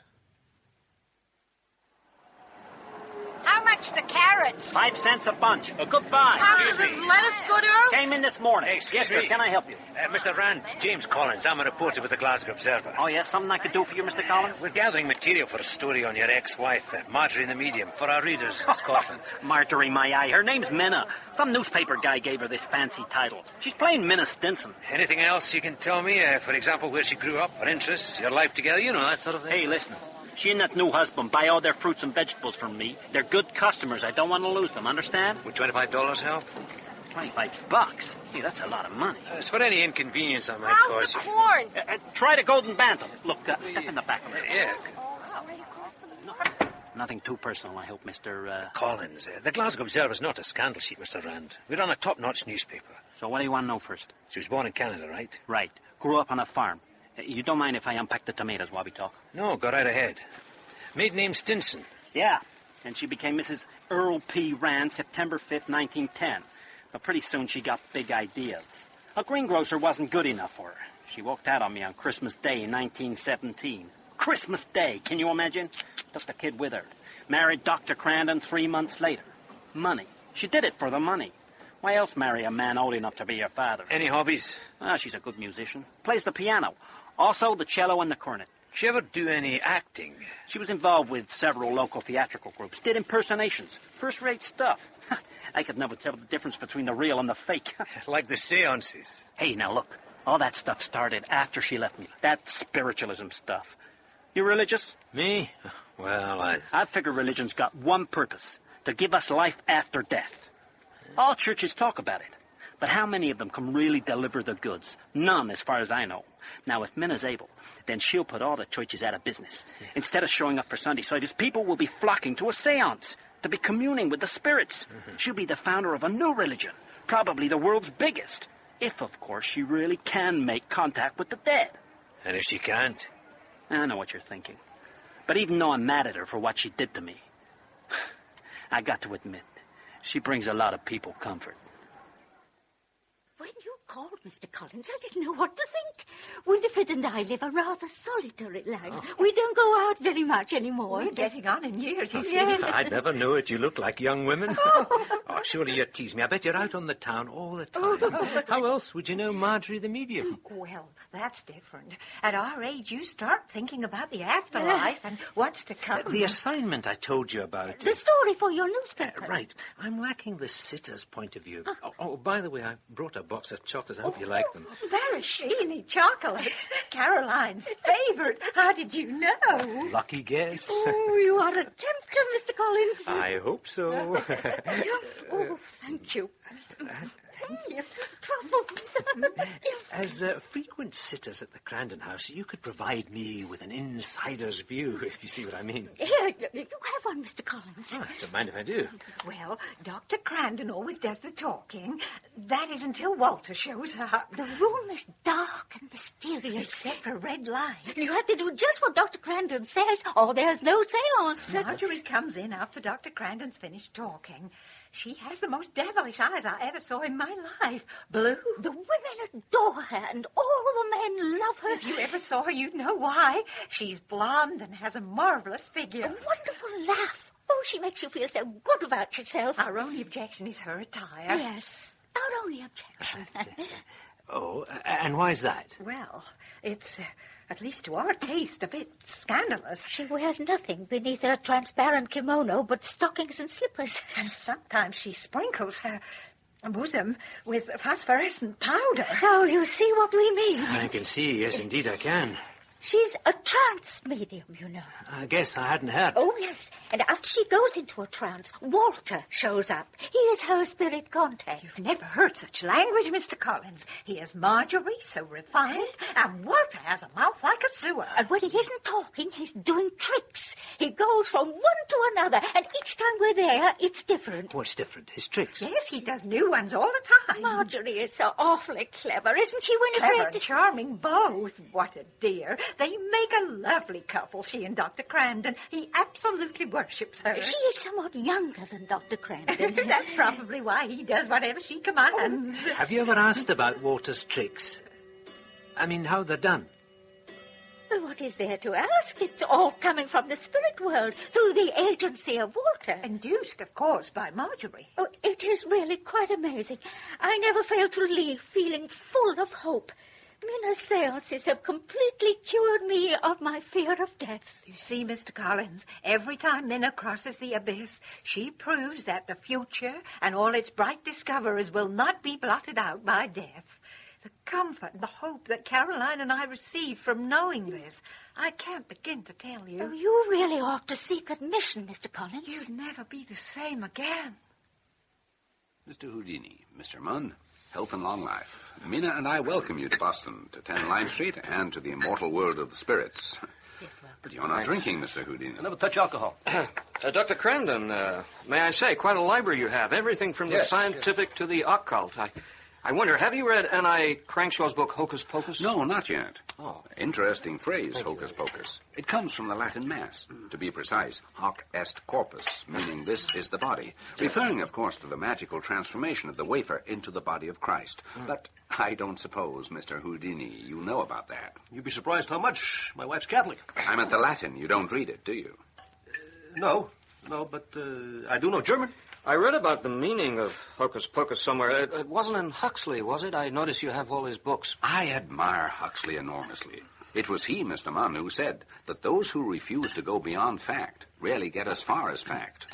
How much the carrots? 5 cents a bunch. A good buy. How does this lettuce good, Earl? Came in this morning. Hey, excuse Yes, me. sir. Can I help you? Mr. Rand, James Collins. I'm a reporter with the Glasgow Observer. Oh, yes? Something I could do for you, Mr. Collins? We're gathering material for a story on your ex-wife, Margery in the Medium, for our readers in Scotland. Margery, my eye. Her name's Minna. Some newspaper guy gave her this fancy title. She's playing Minna Stinson. Anything else you can tell me? For example, where she grew up, her interests, your life together, you know, that sort of thing. Hey, listen. She and that new husband buy all their fruits and vegetables from me. They're good customers. I don't want to lose them, understand? Would $25 help? $25? Gee, that's a lot of money. It's for any inconvenience I might How's cause the you. corn? Try the golden bantam. Look, step in the back. Yeah. Nothing too personal, I hope, Mr. Collins. The Glasgow Observer's not a scandal sheet, Mr. Rand. We're on a top-notch newspaper. So what do you want to know first? She was born in Canada, right? Right. Grew up on a farm. You don't mind if I unpack the tomatoes while we talk? No, go right ahead. Maiden name Stinson. Yeah, and she became Mrs. Earl P. Rand September 5th, 1910. But pretty soon she got big ideas. A greengrocer wasn't good enough for her. She walked out on me on Christmas Day in 1917. Christmas Day, can you imagine? Took the kid with her. Married Dr. Crandon 3 months later. Money. She did it for the money. Why else marry a man old enough to be your father? Any hobbies? She's a good musician. Plays the piano. Also the cello and the cornet. She ever do any acting? She was involved with several local theatrical groups. Did impersonations. First-rate stuff. I could never tell the difference between the real and the fake. Like the seances. Hey, now look. All that stuff started after she left me. That spiritualism stuff. You religious? Me? Well, I figure religion's got one purpose. To give us life after death. All churches talk about it. But how many of them can really deliver the goods? None, as far as I know. Now, if Minna's able, then she'll put all the churches out of business. Instead of showing up for Sunday service, people will be flocking to a seance, to be communing with the spirits. She'll be the founder of a new religion, probably the world's biggest. If, of course, she really can make contact with the dead. And if she can't? I know what you're thinking. But even though I'm mad at her for what she did to me, I got to admit, she brings a lot of people comfort. When you called, Mr. Collins, I didn't know what to think. Winifred and I live a rather solitary life. We don't go out very much anymore. We're getting on in years, you see. I never knew it. You look like young women. Oh, surely you tease me. I bet you're out on the town all the time. How else would you know Margery the Medium? Well, that's different. At our age, you start thinking about the afterlife and what's to come. The assignment I told you about. The story for your newspaper. Right. I'm lacking the sitter's point of view. Oh, by the way, I brought a box of chocolates. I hope you like them. Maraschino chocolates. Caroline's favorite. How did you know? Lucky guess. Oh, you are a tempter, Mr. Collins. I hope so. Oh, thank you. Thank you. Truffles. As frequent sitters at the Crandon house, you could provide me with an insider's view, if you see what I mean. Here, you have one, Mr. Collins. Oh, don't mind if I do. Well, Dr. Crandon always does the talking. That is until Walter shows up. The room is dark and mysterious. Except for red light. You have to do just what Dr. Crandon says, or there's no seance. Margery comes in after Dr. Crandon's finished talking. She has the most devilish eyes I ever saw in my life. Blue. The women adore her, and all the men love her. If you ever saw her, you'd know why. She's blonde and has a marvelous figure. A wonderful laugh. Oh, she makes you feel so good about yourself. Our only objection is her attire. Yes, our only objection. Oh, and why's that? Well, it's, at least to our taste, a bit scandalous. She wears nothing beneath her transparent kimono but stockings and slippers. And sometimes she sprinkles her bosom with phosphorescent powder. So you see what we mean. I can see, yes, indeed I can. She's a trance medium, you know. I guess I hadn't heard. Oh, yes. And after she goes into a trance, Walter shows up. He is her spirit contact. You've never heard such language, Mr. Collins. He is Margery, so refined, and Walter has a mouth like a sewer. And when he isn't talking, he's doing tricks. He goes from one to another, and each time we're there, it's different. What's different? His tricks? Yes, he does new ones all the time. Margery is so awfully clever, isn't she, Winifred? Clever and charming both. What a dear. They make a lovely couple, she and Dr. Crandon. He absolutely worships her. She is somewhat younger than Dr. Crandon. That's probably why he does whatever she commands. Have you ever asked about Walter's tricks? I mean, how they're done? Well, what is there to ask? It's all coming from the spirit world, through the agency of Walter. Induced, of course, by Margery. Oh, it is really quite amazing. I never fail to leave feeling full of hope. Minna's seances have completely cured me of my fear of death. You see, Mr. Collins, every time Minna crosses the abyss, she proves that the future and all its bright discoveries will not be blotted out by death. The comfort and the hope that Caroline and I receive from knowing this, I can't begin to tell you. Oh, you really ought to seek admission, Mr. Collins. You'd never be the same again. Mr. Houdini, Mr. Munn, health and long life. Mina and I welcome you to Boston, to 10 Lime Street, and to the immortal world of the spirits. Yes, well. But you're not drinking, Mr. Houdini. I never touch alcohol. Dr. Crandon, may I say, quite a library you have. Everything from the scientific to the occult. I wonder, have you read N.I. Crankshaw's book, Hocus Pocus? No, not yet. Oh. Interesting phrase, hocus pocus. It comes from the Latin Mass. To be precise, hoc est corpus, meaning this is the body. Referring, of course, to the magical transformation of the wafer into the body of Christ. But I don't suppose, Mr. Houdini, you know about that. You'd be surprised how much. My wife's Catholic. I meant the Latin. You don't read it, do you? No, but I do know German. I read about the meaning of Hocus Pocus somewhere. It wasn't in Huxley, was it? I notice you have all his books. I admire Huxley enormously. It was he, Mr. Munn, who said that those who refuse to go beyond fact rarely get as far as fact.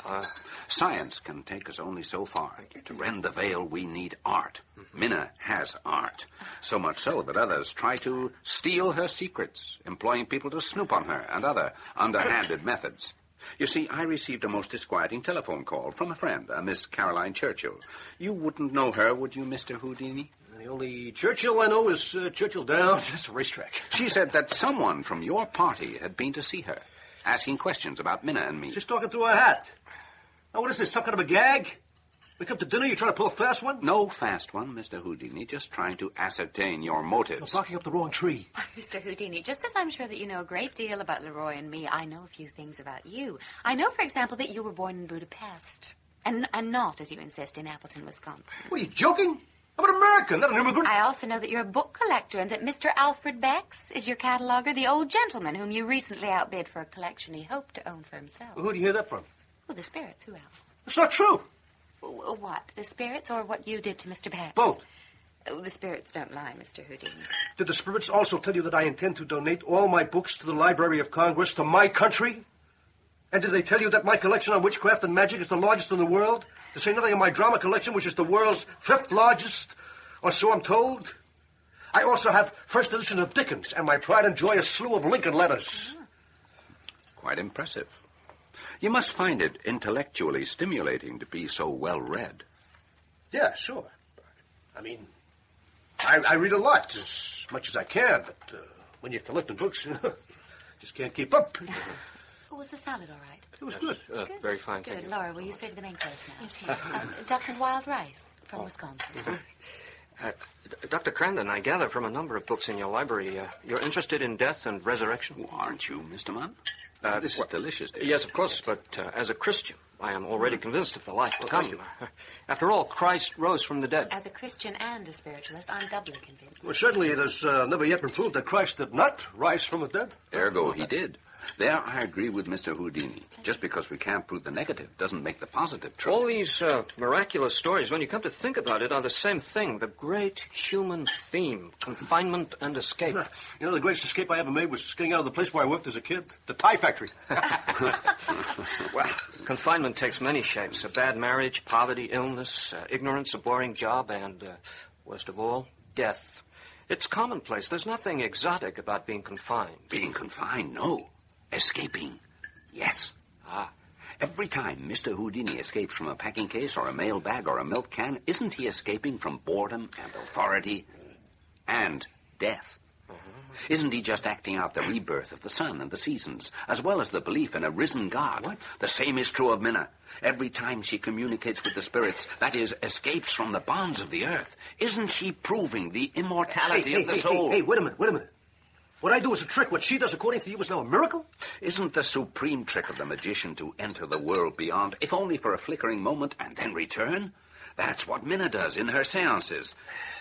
Science can take us only so far. To rend the veil, we need art. Minna has art. So much so that others try to steal her secrets, employing people to snoop on her and other underhanded methods. You see, I received a most disquieting telephone call from a friend, a Miss Caroline Churchill. You wouldn't know her, would you, Mr. Houdini? The only Churchill I know is Churchill Downs. That's a racetrack. She said that someone from your party had been to see her, asking questions about Minna and me. She's talking through her hat. Now, what is this, some kind of a gag? We come to dinner, you trying to pull a fast one? No fast one, Mr. Houdini, just trying to ascertain your motives. You're barking up the wrong tree. Mr. Houdini, just as I'm sure that you know a great deal about Leroi and me, I know a few things about you. I know, for example, that you were born in Budapest, and not, as you insist, in Appleton, Wisconsin. What, are you joking? I'm an American, not an immigrant. I also know that you're a book collector and that Mr. Alfred Bex is your cataloger, the old gentleman whom you recently outbid for a collection he hoped to own for himself. Well, who do you hear that from? Well, the spirits. Who else? It's not true. What? The spirits or what you did to Mr. Bex? Both. Oh, the spirits don't lie, Mr. Houdini. Did the spirits also tell you that I intend to donate all my books to the Library of Congress, to my country? And did they tell you that my collection on witchcraft and magic is the largest in the world? To say nothing of my drama collection, which is the world's 5th largest? Or so I'm told. I also have first edition of Dickens, and my pride and joy a slew of Lincoln letters. Quite impressive. You must find it intellectually stimulating to be so well read. Yeah, sure. I mean, I read a lot, as much as I can, but when you're collecting books, just can't keep up. Was the salad all right? It was good. Very fine, Good. thank you. Laura, will you serve the main course now? Duck and wild rice from Wisconsin. Dr. Crandon, I gather from a number of books in your library, you're interested in death and resurrection? Well, aren't you, Mr. Munn? This is delicious. Yes, of course, but as a Christian, I am already convinced of the life to come. After all, Christ rose from the dead. As a Christian and a spiritualist, I'm doubly convinced. Well, certainly it has never yet been proved that Christ did not rise from the dead. Ergo, he did. There, I agree with Mr. Houdini. Just because we can't prove the negative doesn't make the positive true. All these miraculous stories, when you come to think about it, are the same thing. The great human theme, confinement and escape. You know, the greatest escape I ever made was getting out of the place where I worked as a kid, the tie factory. Well, confinement takes many shapes. A bad marriage, poverty, illness, ignorance, a boring job, and, worst of all, death. It's commonplace. There's nothing exotic about being confined. Being confined? No. Escaping? Yes. Every time Mr. Houdini escapes from a packing case or a mail bag or a milk can, isn't he escaping from boredom and authority and death? Isn't he just acting out the rebirth of the sun and the seasons, as well as the belief in a risen God? What? The same is true of Minna. Every time she communicates with the spirits, that is, escapes from the bonds of the earth, isn't she proving the immortality of the soul? Hey, wait a minute. What I do is a trick. What she does, according to you, is now a miracle? Isn't the supreme trick of the magician to enter the world beyond, if only for a flickering moment, and then return? That's what Minna does in her seances.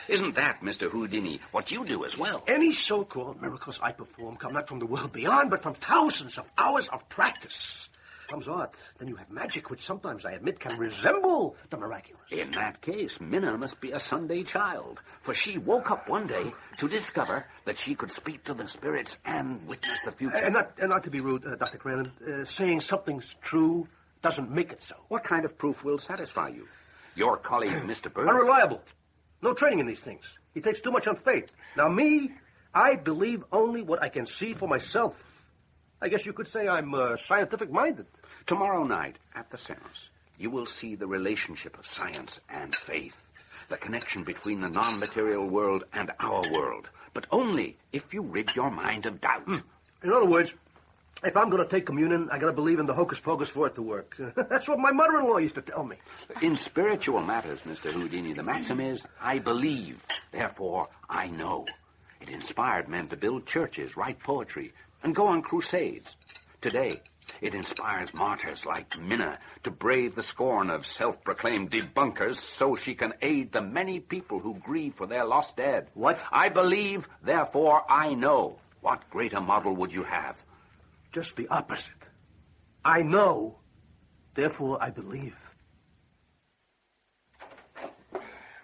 Isn't that, Mr. Houdini, what you do as well? Any so-called miracles I perform come not from the world beyond, but from thousands of hours of practice. Comes art. Then you have magic, which sometimes, I admit, can resemble the miraculous. In that case, Minna must be a Sunday child, for she woke up one day to discover that she could speak to the spirits and witness the future. And not to be rude, Dr. Crandon, saying something's true doesn't make it so. What kind of proof will satisfy you? Your colleague, Mr. Bird? Unreliable. No training in these things. He takes too much on faith. Now, me, I believe only what I can see for myself. I guess you could say I'm scientific-minded. Tomorrow night, at the seance, you will see the relationship of science and faith, the connection between the non-material world and our world, but only if you rid your mind of doubt. In other words, if I'm going to take communion, I got to believe in the hocus-pocus for it to work. That's what my mother-in-law used to tell me. In spiritual matters, Mr. Houdini, the maxim is, I believe, therefore I know. It inspired men to build churches, write poetry, and go on crusades. Today, it inspires martyrs like Minna to brave the scorn of self-proclaimed debunkers so she can aid the many people who grieve for their lost dead. What? I believe, therefore I know. What greater model would you have? Just the opposite. I know, therefore I believe.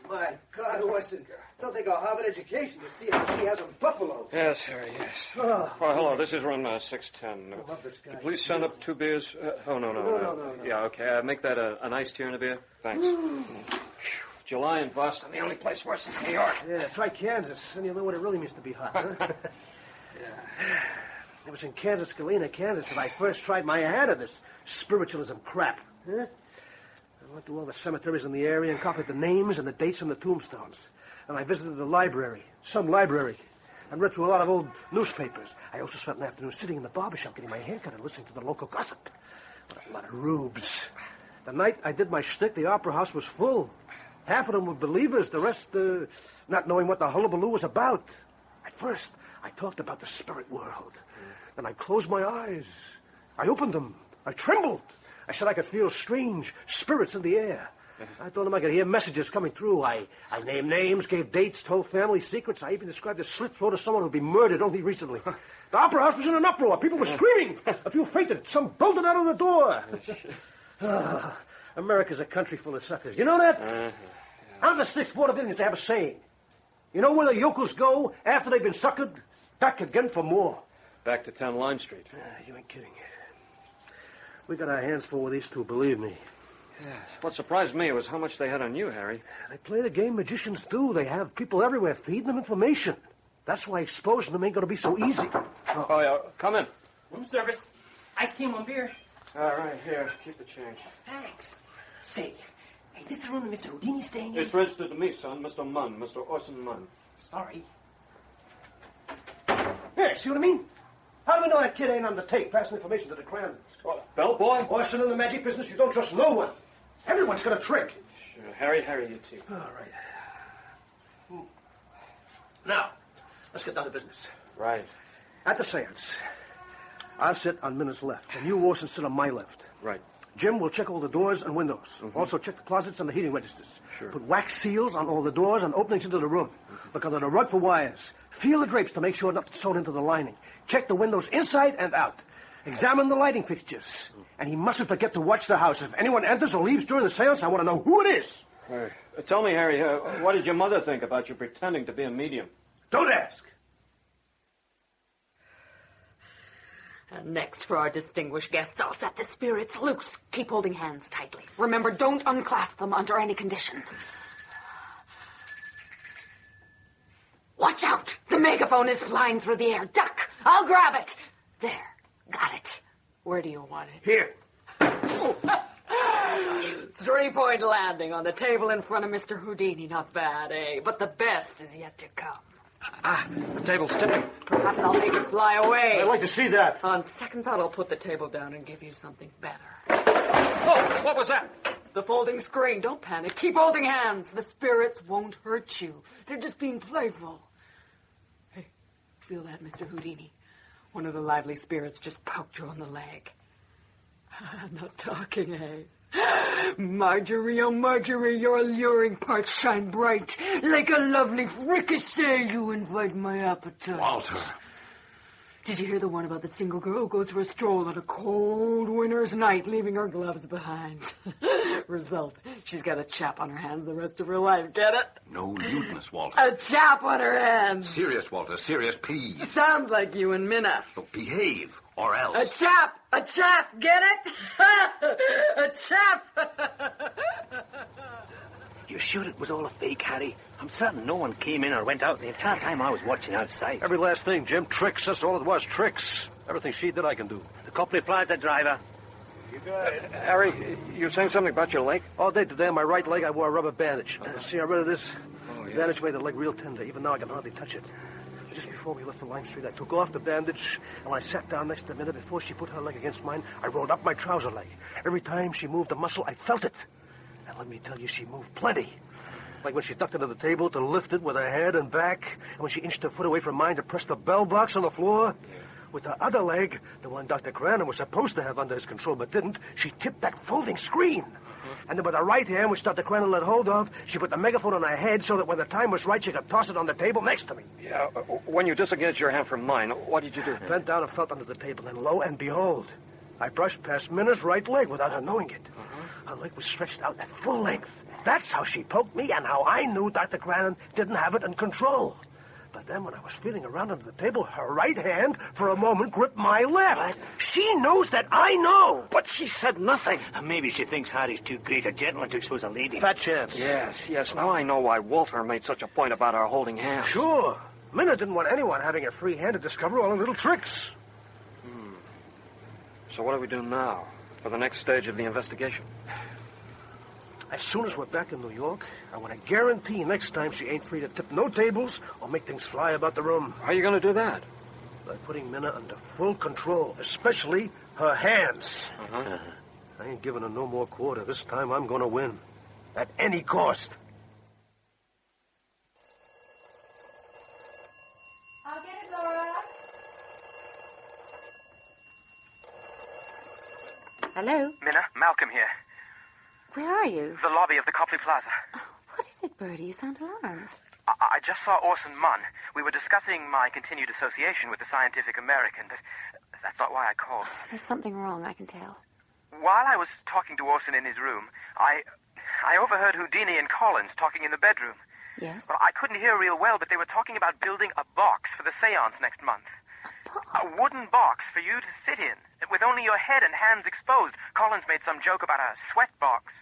My God, Orson, don't take a Harvard education to see how she has a buffalo. Yes, Harry, yes. Oh, hello, this is room 610. I love this guy. Please send up 2 beers. No. Yeah, okay, make that an iced tea and a beer. Thanks. July in Boston, the only place worse than New York. Yeah, try Kansas, and you'll know what it really means to be hot, huh? Yeah. It was in Kansas, Kansas, that I first tried my hand at this spiritualism crap. Huh? I went to all the cemeteries in the area and copied the names and the dates on the tombstones. And I visited the library, some library, and read through a lot of old newspapers. I also spent an afternoon sitting in the barbershop getting my hair cut and listening to the local gossip. What a lot of rubes. The night I did my shtick, the opera house was full. Half of them were believers, the rest not knowing what the hullabaloo was about. At first, I talked about the spirit world. Then I closed my eyes. I opened them. I trembled. I said I could feel strange spirits in the air. I told them I could hear messages coming through. I named names, gave dates, told family secrets. I even described a slit throat of someone who'd been murdered only recently. The opera house was in an uproar. People were screaming. A few fainted. Some bolted out of the door. America's a country full of suckers. You know that? On the Sticks Board of Indians, they have a saying. You know where the yokels go after they've been suckered? Back again for more. Back to 10 Lime Street. You ain't kidding. We got our hands full with these two, believe me. Yes. What surprised me was how much they had on you, Harry. They play the game magicians do. They have people everywhere feeding them information. That's why exposing them ain't going to be so easy. Oh, yeah. Come in. Room service. Iced tea and 1 beer. All right, here. Keep the change. Thanks. Say, Hey, this is the room that Mr. Houdini's staying in? It's registered to me, son. Mr. Munn. Mr. Orson Munn. Sorry. Hey, see what I mean? How do we know that kid ain't on the tape passing information to the Crandons? Bellboy? Orson, in the magic business, you don't trust no one. Everyone's got a trick. Sure. Harry, you too. All right. Now, let's get down to business. Right. At the seance, I'll sit on Minna's left, and you, Orson, sit on my left. Right. Jim will check all the doors and windows. Also check the closets and the heating registers. Sure. Put wax seals on all the doors and openings into the room. Look under the rug for wires. Feel the drapes to make sure nothing's sewn into the lining. Check the windows inside and out. Examine the lighting fixtures. And he mustn't forget to watch the house. If anyone enters or leaves during the seance, I want to know who it is. Tell me, Harry, what did your mother think about you pretending to be a medium? Don't ask. And next for our distinguished guests, I'll set the spirits loose. Keep holding hands tightly. Remember, don't unclasp them under any condition. Watch out! The megaphone is flying through the air. Duck! I'll grab it. There. Got it. Where do you want it? Here. 3-point landing on the table in front of Mr. Houdini. Not bad, eh? But the best is yet to come. The table's tipping. Perhaps I'll make it fly away. I'd like to see that. On second thought, I'll put the table down and give you something better. Oh, what was that? The folding screen. Don't panic. Keep holding hands. The spirits won't hurt you. They're just being playful. Hey, feel that, Mr. Houdini? One of the lively spirits just poked you on the leg. I'm not talking, eh? Margery, oh Margery, your alluring parts shine bright. Like a lovely ricochet, you invite my appetite. Walter. Did you hear the one about the single girl who goes for a stroll on a cold winter's night, leaving her gloves behind? Result, she's got a chap on her hands the rest of her life. Get it? No lewdness, Walter. A chap on her hands. Serious, Walter. Serious, please. Sounds like you and Minna. Look, behave, or else. A chap, get it? A chap. You sure it was all a fake, Harry? I'm certain no one came in or went out the entire time I was watching outside. Every last thing, Jim. Tricks, that's all it was, tricks. Everything she did, I can do. The Copley Plaza driver. You got it. Harry, you were saying something about your leg? All day today on my right leg, I wore a rubber bandage. See, I rid of this. The bandage made the leg real tender. Even now, I can hardly touch it. Just before we left for Lime Street, I took off the bandage, and when I sat down next to Minna, before she put her leg against mine, I rolled up my trouser leg. Every time she moved a muscle, I felt it. And let me tell you, she moved plenty. Like when she ducked under the table to lift it with her head and back, and when she inched her foot away from mine to press the bell box on the floor. With her other leg, the one Dr. Crandon was supposed to have under his control but didn't, she tipped that folding screen. And then with her right hand, which Dr. Crandon let hold of, she put the megaphone on her head so that when the time was right, she could toss it on the table next to me. Yeah, when you disengaged your hand from mine, what did you do? Bent down and felt under the table, and lo and behold, I brushed past Minna's right leg without her knowing it. Her leg was stretched out at full length. That's how she poked me and how I knew Dr. Crandon didn't have it in control. But then when I was feeling around under the table, her right hand, for a moment, gripped my left. She knows that I know. But she said nothing. Maybe she thinks Harry's too great a gentleman to expose a lady. Fat chance. Yes. Now I know why Walter made such a point about our holding hands. Sure. Minna didn't want anyone having a free hand to discover all her little tricks. So what do we do now for the next stage of the investigation? As soon as we're back in New York, I want to guarantee next time she ain't free to tip no tables or make things fly about the room. How are you going to do that? By putting Minna under full control, especially her hands. I ain't giving her no more quarter. This time I'm going to win. At any cost. I'll get it, Laura. Hello? Minna, Malcolm here. Where are you? The lobby of the Copley Plaza. Oh, what is it, Bertie? You sound alarmed. I just saw Orson Munn. We were discussing my continued association with the Scientific American, but that's not why I called. There's something wrong, I can tell. While I was talking to Orson in his room, I overheard Houdini and Collins talking in the bedroom. Yes? Well, I couldn't hear real well, but they were talking about building a box for the seance next month. A wooden box for you to sit in, with only your head and hands exposed. Collins made some joke about a sweat box.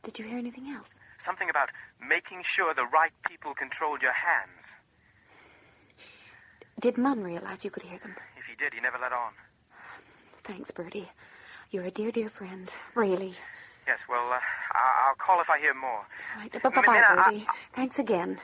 Did you hear anything else? Something about making sure the right people controlled your hands. Did Munn realize you could hear them? If he did, he never let on. Thanks, Bertie. You're a dear, dear friend. Really. Yes, well, I'll call if I hear more. All right, bye-bye, Bertie. Thanks again.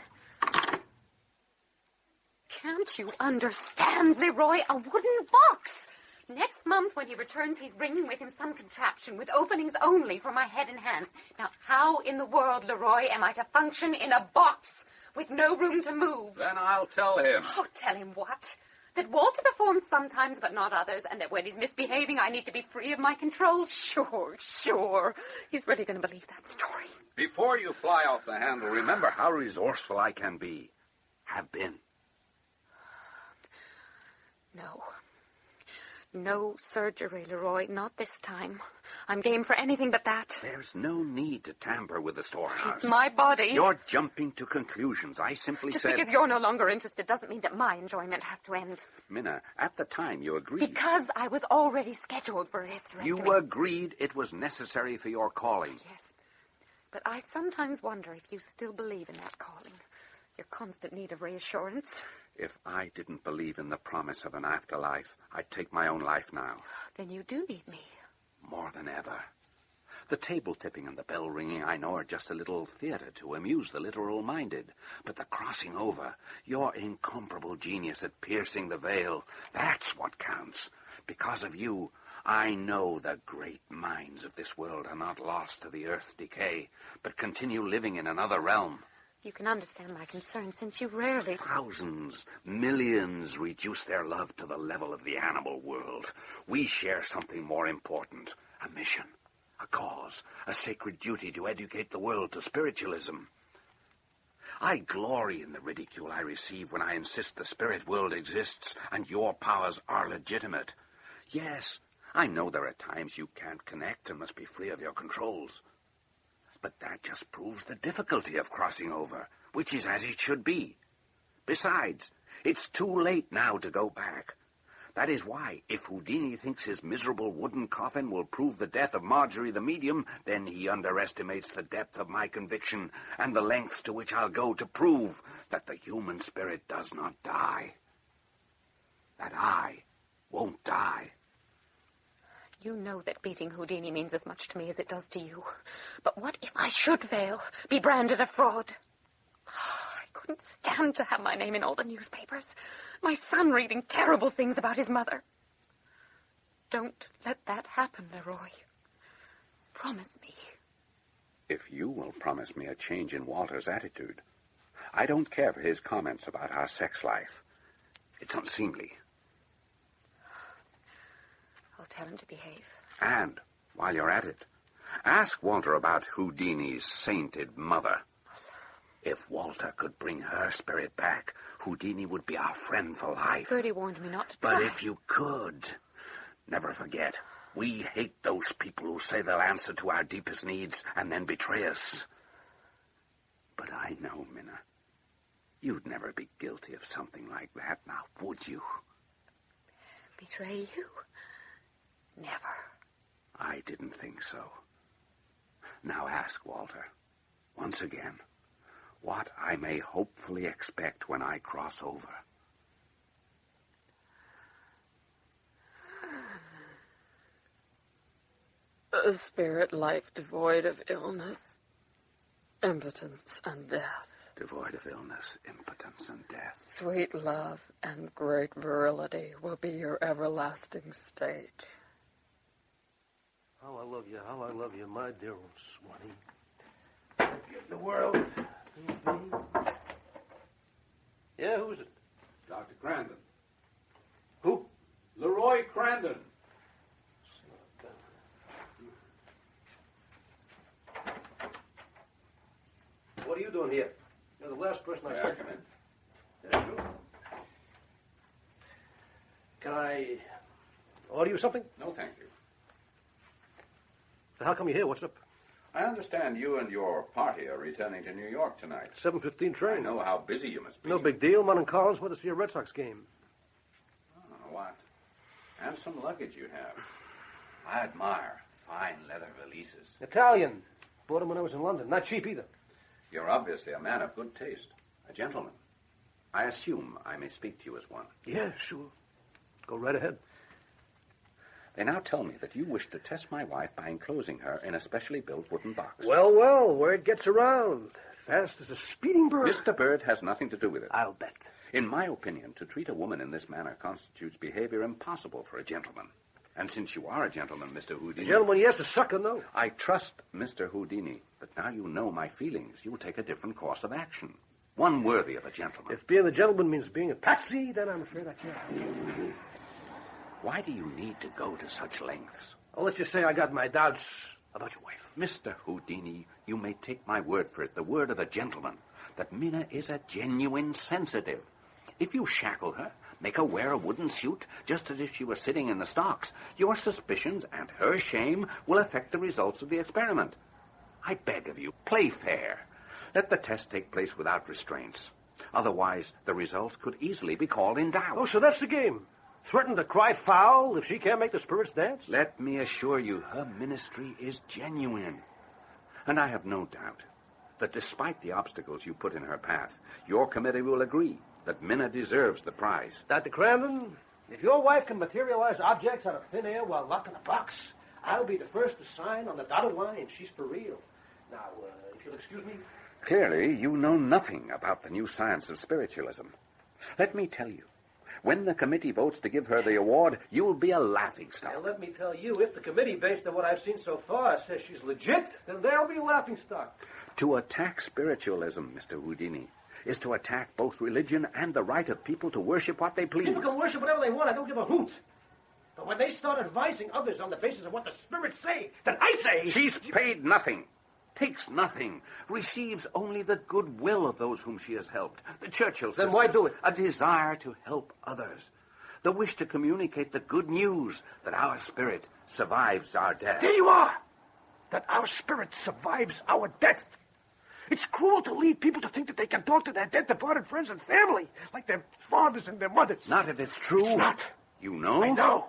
Can't you understand, Leroi? A wooden box! Next month, when he returns, he's bringing with him some contraption with openings only for my head and hands. Now, how in the world, Leroi, am I to function in a box with no room to move? Then I'll tell him. Oh, tell him what? That Walter performs sometimes, but not others, and that when he's misbehaving, I need to be free of my control? Sure. He's really going to believe that story. Before you fly off the handle, remember how resourceful I can be. Have been. No surgery, Leroi, not this time. I'm game for anything but that. There's no need to tamper with the storehouse. It's my body. You're jumping to conclusions. I simply Just said... because you're no longer interested doesn't mean that my enjoyment has to end. Minna, at the time you agreed... Because I was already scheduled for a hysterectomy. You agreed it was necessary for your calling. Yes. But I sometimes wonder if you still believe in that calling. Your constant need of reassurance. If I didn't believe in the promise of an afterlife, I'd take my own life now. Then you do need me. More than ever. The table tipping and the bell ringing, I know, are just a little theater to amuse the literal-minded. But the crossing over, your incomparable genius at piercing the veil, that's what counts. Because of you, I know the great minds of this world are not lost to the earth's decay, but continue living in another realm. You can understand my concern, since you rarely... Thousands, millions reduce their love to the level of the animal world. We share something more important. A mission, a cause, a sacred duty to educate the world to spiritualism. I glory in the ridicule I receive when I insist the spirit world exists and your powers are legitimate. Yes, I know there are times you can't connect and must be free of your controls. But that just proves the difficulty of crossing over, which is as it should be. Besides, it's too late now to go back. That is why, if Houdini thinks his miserable wooden coffin will prove the death of Margery the medium, then he underestimates the depth of my conviction and the lengths to which I'll go to prove that the human spirit does not die. That I won't die. You know that beating Houdini means as much to me as it does to you. But what if I should fail, be branded a fraud? I couldn't stand to have my name in all the newspapers. My son reading terrible things about his mother. Don't let that happen, Leroi. Promise me. If you will promise me a change in Walter's attitude. I don't care for his comments about our sex life. It's unseemly. I'll tell him to behave. And, while you're at it, ask Walter about Houdini's sainted mother. If Walter could bring her spirit back, Houdini would be our friend for life. Bertie warned me not to try. But if you could, never forget, we hate those people who say they'll answer to our deepest needs and then betray us. But I know, Minna, you'd never be guilty of something like that, now would you? Betray you? Never. I didn't think so. Now ask Walter, once again, what I may hopefully expect when I cross over. A spirit life devoid of illness, impotence, and death. Devoid of illness, impotence, and death. Sweet love and great virility will be your everlasting state. How I love you, my dear old Swanee. The world. Yeah, who's it? Dr. Crandon. Who? Leroi Crandon. What are you doing here? You're the last person I spoke to. Come in. Yeah, sure. Can I order you something? No, thank you. So how come you're here? What's up? I understand you and your party are returning to New York tonight. 7:15 train. I know how busy you must be. No big deal. Munn and Collins went to see a Red Sox game. Oh, what? And some luggage you have. I admire fine leather valises. Italian. Bought them when I was in London. Not cheap either. You're obviously a man of good taste. A gentleman. I assume I may speak to you as one. Yeah, sure. Go right ahead. They now tell me that you wish to test my wife by enclosing her in a specially built wooden box. Well, word gets around. Fast as a speeding bird. Mr. Bird has nothing to do with it. I'll bet. In my opinion, to treat a woman in this manner constitutes behavior impossible for a gentleman. And since you are a gentleman, Mr. Houdini... A gentleman, yes, a sucker, no. I trust Mr. Houdini, but now you know my feelings. You'll take a different course of action. One worthy of a gentleman. If being a gentleman means being a patsy, then I'm afraid I can't. Why do you need to go to such lengths? Well, let's just say I got my doubts about your wife. Mr. Houdini, you may take my word for it, the word of a gentleman, that Minna is a genuine sensitive. If you shackle her, make her wear a wooden suit, just as if she were sitting in the stocks, your suspicions and her shame will affect the results of the experiment. I beg of you, play fair. Let the test take place without restraints. Otherwise, the results could easily be called in doubt. Oh, so that's the game. Threaten to cry foul if she can't make the spirits dance? Let me assure you, her ministry is genuine. And I have no doubt that despite the obstacles you put in her path, your committee will agree that Minna deserves the prize. Dr. Crandon, if your wife can materialize objects out of thin air while locked in a box, I'll be the first to sign on the dotted line. She's for real. Now, if you'll excuse me... Clearly, you know nothing about the new science of spiritualism. Let me tell you, when the committee votes to give her the award, you'll be a laughingstock. Now, let me tell you, if the committee, based on what I've seen so far, says she's legit, then they'll be a laughingstock. To attack spiritualism, Mr. Houdini, is to attack both religion and the right of people to worship what they please. People can worship whatever they want. I don't give a hoot. But when they start advising others on the basis of what the spirits say, then I say... She's paid nothing, takes nothing, receives only the goodwill of those whom she has helped. The Churchill system. Then why do it? A desire to help others. The wish to communicate the good news that our spirit survives our death. There you are! That our spirit survives our death. It's cruel to lead people to think that they can talk to their dead, departed friends and family, like their fathers and their mothers. Not if it's true. It's not. You know? I know.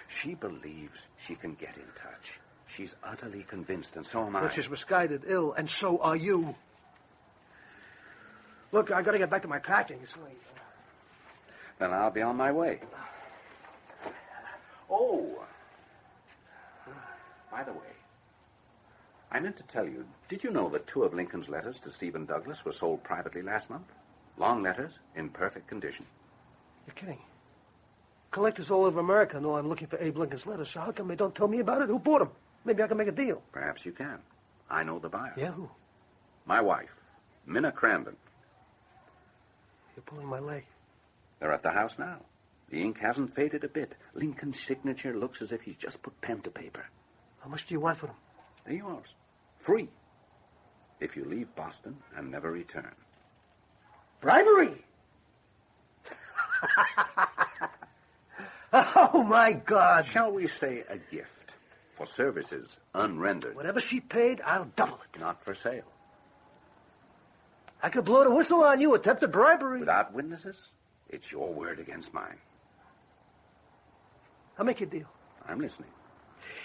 She believes she can get in touch. She's utterly convinced, and so am I. But she's misguided, ill, and so are you. Look, I gotta get back to my packing. It's late. Then I'll be on my way. Oh. By the way, I meant to tell you, did you know that 2 of Lincoln's letters to Stephen Douglas were sold privately last month? Long letters, in perfect condition. You're kidding. Collectors all over America know I'm looking for Abe Lincoln's letters, so how come they don't tell me about it? Who bought them? Maybe I can make a deal. Perhaps you can. I know the buyer. Yeah, who? My wife, Minna Crandon. You're pulling my leg. They're at the house now. The ink hasn't faded a bit. Lincoln's signature looks as if he's just put pen to paper. How much do you want for them? They're yours. Free. If you leave Boston and never return. Bribery! Oh, my God. Shall we say a gift for services unrendered? Whatever she paid, I'll double it. Not for sale. I could blow the whistle on you, attempted bribery. Without witnesses, it's your word against mine. I'll make you a deal. I'm listening.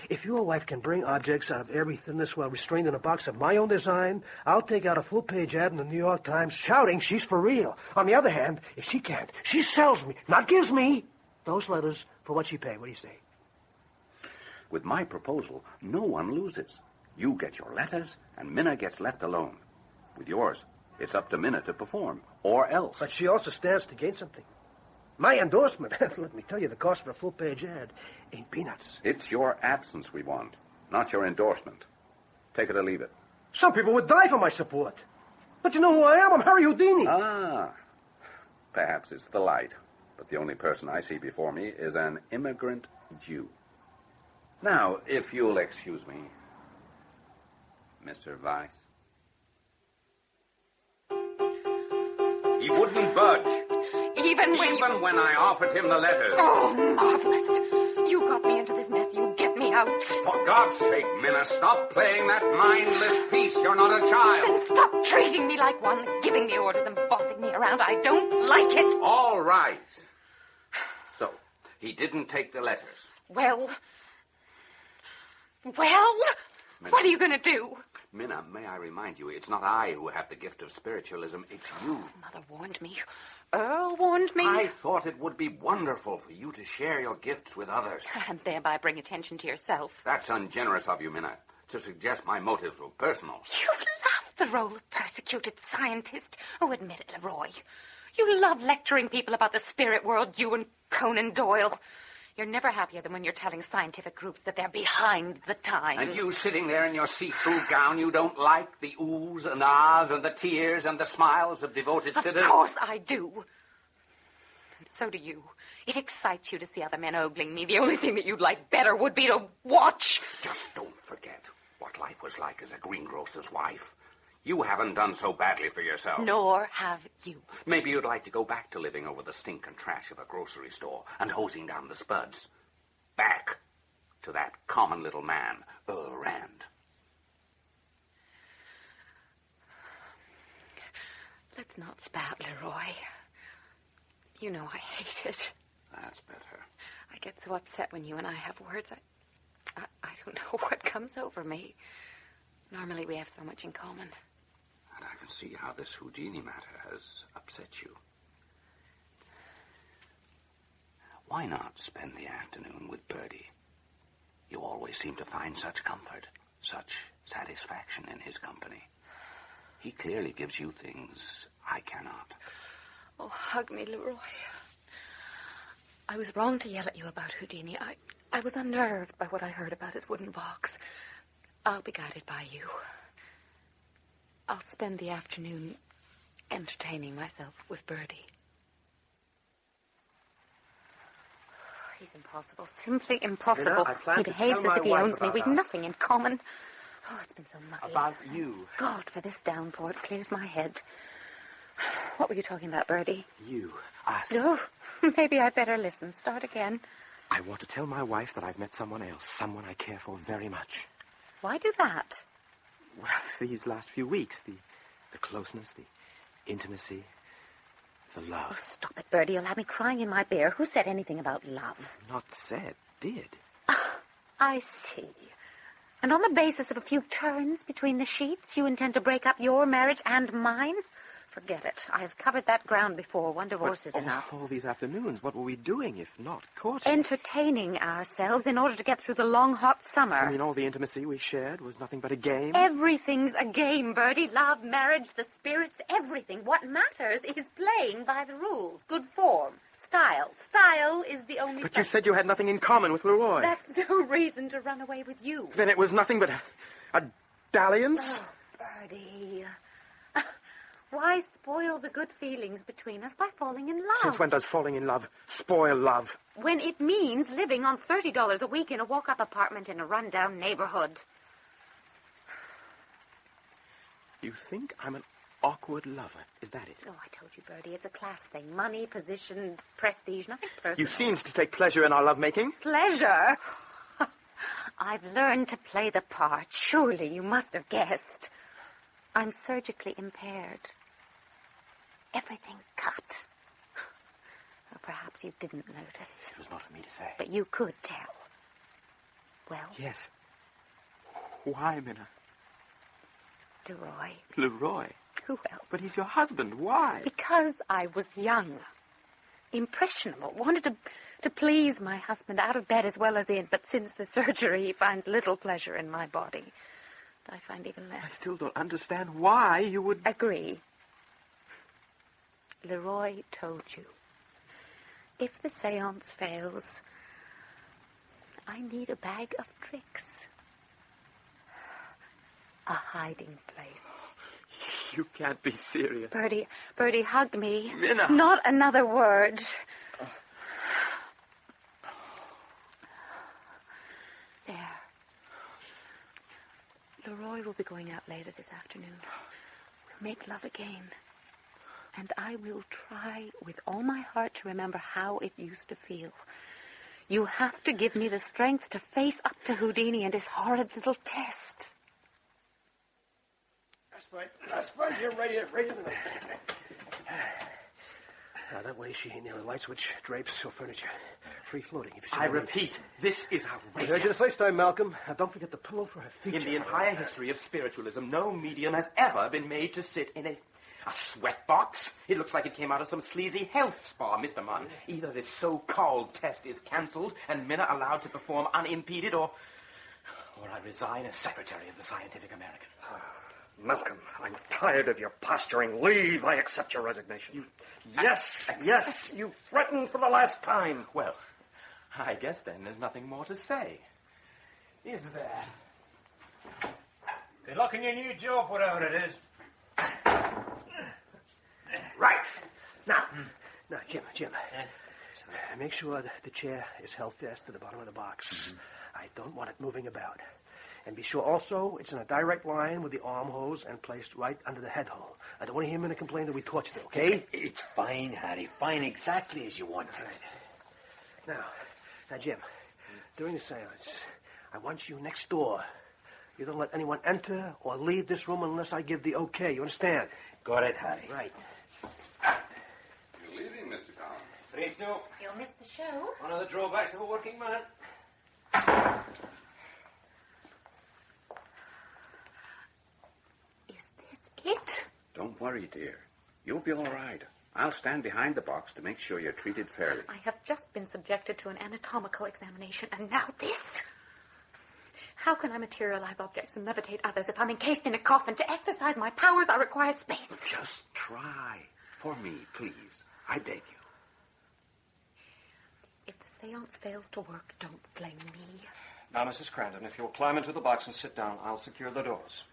If your wife can bring objects out of airy thinness while restrained in a box of my own design, I'll take out a full-page ad in the New York Times shouting she's for real. On the other hand, if she can't, she sells me, not gives me, those letters for what she paid. What do you say? With my proposal, no one loses. You get your letters, and Minna gets left alone. With yours, it's up to Minna to perform, or else. But she also stands to gain something. My endorsement, let me tell you, the cost for a full-page ad ain't peanuts. It's your absence we want, not your endorsement. Take it or leave it. Some people would die for my support. But you know who I am? I'm Harry Houdini. Ah, perhaps it's the light, but the only person I see before me is an immigrant Jew. Now, if you'll excuse me, Mr. Weiss. He wouldn't budge. Even when I offered him the letters. Oh, marvelous. You got me into this mess. You get me out. For God's sake, Minna, stop playing that mindless piece. You're not a child. Then stop treating me like one, giving me orders and bossing me around. I don't like it. All right. So, he didn't take the letters. Well, Minna. What are you going to do? Minna, may I remind you, it's not I who have the gift of spiritualism, it's you. Mother warned me. Earl warned me. I thought it would be wonderful for you to share your gifts with others. And thereby bring attention to yourself. That's ungenerous of you, Minna, to suggest my motives were personal. You love the role of persecuted scientist. Oh, admit it, Leroi. You love lecturing people about the spirit world, you and Conan Doyle. You're never happier than when you're telling scientific groups that they're behind the times. And you sitting there in your see-through gown, you don't like the oohs and ahs and the tears and the smiles of devoted sitters? Of course I do. And so do you. It excites you to see other men ogling me. The only thing that you'd like better would be to watch. Just don't forget what life was like as a greengrocer's wife. You haven't done so badly for yourself. Nor have you. Maybe you'd like to go back to living over the stink and trash of a grocery store and hosing down the spuds. Back to that common little man, Earl Rand. Let's not spat, Leroi. You know I hate it. That's better. I get so upset when you and I have words. I don't know what comes over me. Normally we have so much in common. And I can see how this Houdini matter has upset you. Why not spend the afternoon with Birdie? You always seem to find such comfort, such satisfaction in his company. He clearly gives you things I cannot. Oh, hug me, Leroi. I was wrong to yell at you about Houdini. I was unnerved by what I heard about his wooden box. I'll be guided by you. I'll spend the afternoon entertaining myself with Birdie. He's impossible. Simply impossible. He behaves as if he owns me. We've nothing in common. Oh, it's been so mucky. About you. God, for this downpour, it clears my head. What were you talking about, Birdie? You. Us. Oh, maybe I'd better listen. Start again. I want to tell my wife that I've met someone else, someone I care for very much. Why do that? Well, these last few weeks, the closeness, the intimacy, the love. Oh, stop it, Birdie. You'll have me crying in my beer. Who said anything about love? Not said, did. I see. And on the basis of a few turns between the sheets, you intend to break up your marriage and mine? Forget it. I've covered that ground before. One divorce is enough. All these afternoons, what were we doing if not courting? Entertaining ourselves in order to get through the long, hot summer. You mean all the intimacy we shared was nothing but a game? Everything's a game, Birdie. Love, marriage, the spirits, everything. What matters is playing by the rules. Good form. Style. Style is the only... But you said you had nothing in common with Leroi. That's no reason to run away with you. Then it was nothing but a dalliance? Oh, Birdie... Why spoil the good feelings between us by falling in love? Since when does falling in love spoil love? When it means living on $30 a week in a walk-up apartment in a run-down neighborhood. You think I'm an awkward lover? Is that it? Oh, I told you, Birdie, it's a class thing. Money, position, prestige, nothing personal. You seemed to take pleasure in our lovemaking. Pleasure? I've learned to play the part. Surely you must have guessed. I'm surgically impaired. Everything cut. Or perhaps you didn't notice. It was not for me to say. But you could tell. Well? Yes. Why, Minna? Leroi. Leroi? Who else? But he's your husband. Why? Because I was young. Impressionable. Wanted to please my husband out of bed as well as in. But since the surgery, he finds little pleasure in my body. I find even less. I still don't understand why you would... Agree. Leroi told you. If the seance fails, I need a bag of tricks. A hiding place. You can't be serious. Birdie, hug me. Minna. Not another word. There. Leroi will be going out later this afternoon. We'll make love again. And I will try with all my heart to remember how it used to feel. You have to give me the strength to face up to Houdini and his horrid little test. That's right. You're ready to That way she ain't near a light switch, drapes, or furniture. Free floating. If you see I what mean. repeat, this is I outrageous. heard you the first time, Malcolm. Now, don't forget the pillow for her feet. In the entire history of spiritualism, no medium has ever been made to sit in a sweat box. It looks like it came out of some sleazy health spa, Mr. Munn. Either this so-called test is cancelled and Minna allowed to perform unimpeded, or I resign as secretary of the Scientific American. Malcolm, I'm tired of your posturing. Leave. I accept your resignation. Yes, you threatened for the last time. Well, I guess then there's nothing more to say. Is there? Good luck in your new job, whatever it is. Right. Now, Jim, make sure that the chair is held fast to the bottom of the box. I don't want it moving about. And be sure also it's in a direct line with the arm hose and placed right under the head hole. I don't want to hear Minna complain that we tortured her, okay? It's fine, Harry. Fine exactly as you want it. Now, Jim, during the seance, I want you next door. You don't let anyone enter or leave this room unless I give the okay. You understand? Got it, Harry. Right. You're leaving, Mr. Collins. Afraid so. You'll miss the show. One of the drawbacks of a working man. It? Don't worry, dear. You'll be all right. I'll stand behind the box to make sure you're treated fairly. I have just been subjected to an anatomical examination, and now this? How can I materialize objects and levitate others if I'm encased in a coffin? To exercise my powers, I require space. Just try. For me, please. I beg you. If the seance fails to work, don't blame me. Now, Mrs. Crandon, if you'll climb into the box and sit down, I'll secure the doors.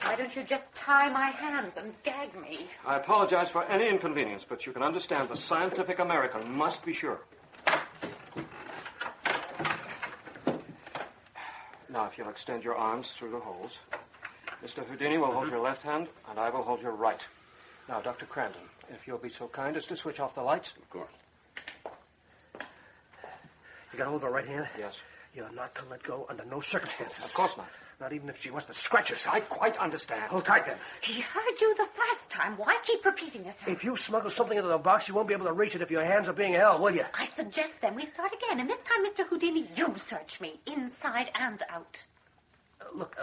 Why don't you just tie my hands and gag me? I apologize for any inconvenience, but you can understand the Scientific American must be sure. Now, if you'll extend your arms through the holes. Mr. Houdini will hold your left hand, and I will hold your right. Now, Dr. Crandon, if you'll be so kind as to switch off the lights. Of course. You got hold of her right hand? Yes. You're not to let go under no circumstances. Of course not. Not even if she wants to scratch herself. I quite understand. Hold tight, then. He heard you the first time. Why keep repeating yourself? If you smuggle something into the box, you won't be able to reach it if your hands are being held, will you? I suggest then we start again. And this time, Mr. Houdini, you search me inside and out. Look,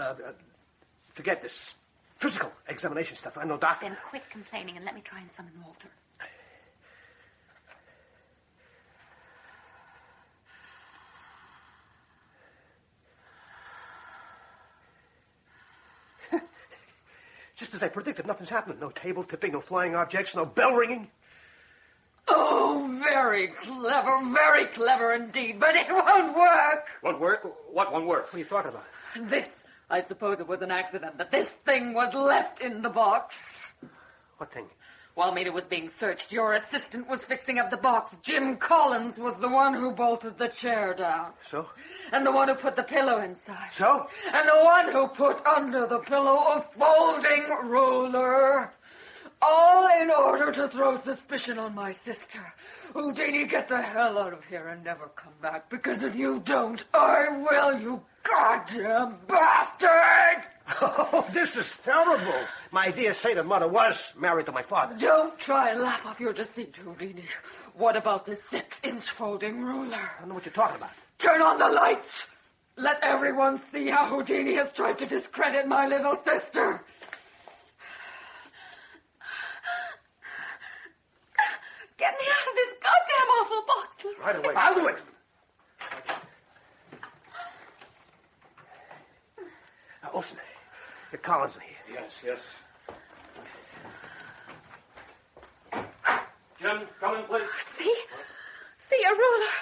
forget this physical examination stuff. I'm no doctor. Then quit complaining and let me try and summon Walter. Just as I predicted, nothing's happening. No table tipping, no flying objects, no bell ringing. Oh, very clever indeed, but it won't work. Won't work? What won't work? What are you talking about? This, I suppose it was an accident, that this thing was left in the box. What thing? While Meta was being searched, your assistant was fixing up the box. Jim Collins was the one who bolted the chair down. So? And the one who put the pillow inside. So? And the one who put under the pillow a folding ruler. All in order to throw suspicion on my sister. Houdini, get the hell out of here and never come back, because if you don't, I will, you goddamn bastard! Oh, this is terrible. My dear sainted mother was married to my father. Don't try and laugh off your deceit, Houdini. What about the 6-inch folding ruler? I don't know what you're talking about. Turn on the lights. Let everyone see how Houdini has tried to discredit my little sister. Get me out of this goddamn awful box. Right away. I'll do it. Now, Olsen, get Collins in here. Yes. Jim, come in, please. See, a ruler.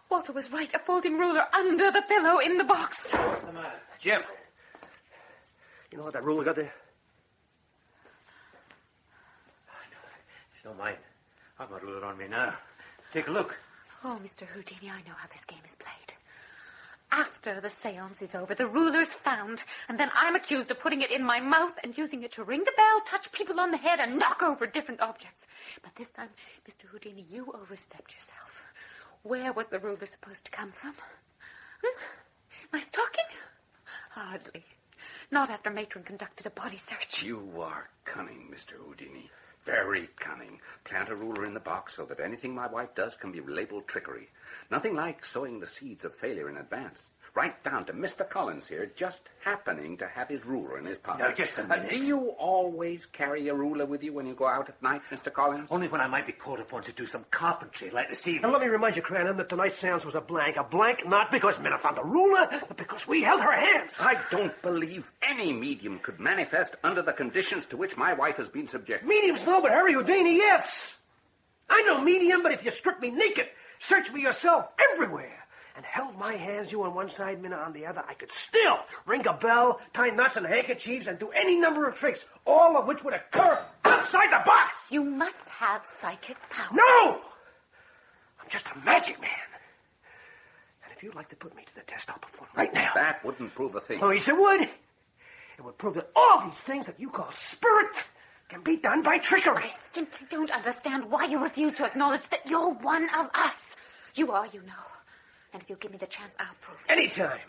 Walter was right, a folding ruler under the pillow in the box. What's the matter? Jim, you know how that ruler got there? It's not mine. I've got a ruler on me now. Take a look. Oh, Mr. Houdini, I know how this game is played. After the seance is over, the ruler's found, and then I'm accused of putting it in my mouth and using it to ring the bell, touch people on the head, and knock over different objects. But this time, Mr. Houdini, you overstepped yourself. Where was the ruler supposed to come from? My stocking? Hardly. Not after Matron conducted a body search. You are cunning, Mr. Houdini. Very cunning. Plant a ruler in the box so that anything my wife does can be labeled trickery. Nothing like sowing the seeds of failure in advance. Right down to Mr. Collins here just happening to have his ruler in his pocket. Now, just a minute. Do you always carry a ruler with you when you go out at night, Mr. Collins? Only when I might be called upon to do some carpentry, like this evening. And let me remind you, Crandon, that tonight's seance was a blank. A blank not because Minna found a ruler, but because we held her hands. I don't believe any medium could manifest under the conditions to which my wife has been subjected. Mediums no, but Harry Houdini, yes. I'm no medium, but if you strip me naked, search me yourself everywhere, and held my hands, you on one side, Minna on the other, I could still ring a bell, tie knots and handkerchiefs, and do any number of tricks, all of which would occur outside the box. You must have psychic power. No! I'm just a magic man. And if you'd like to put me to the test, I'll perform right now. That wouldn't prove a thing. Oh, yes, it would. It would prove that all these things that you call spirit can be done by trickery. I simply don't understand why you refuse to acknowledge that you're one of us. You are, you know. And if you'll give me the chance, I'll prove it. Anytime.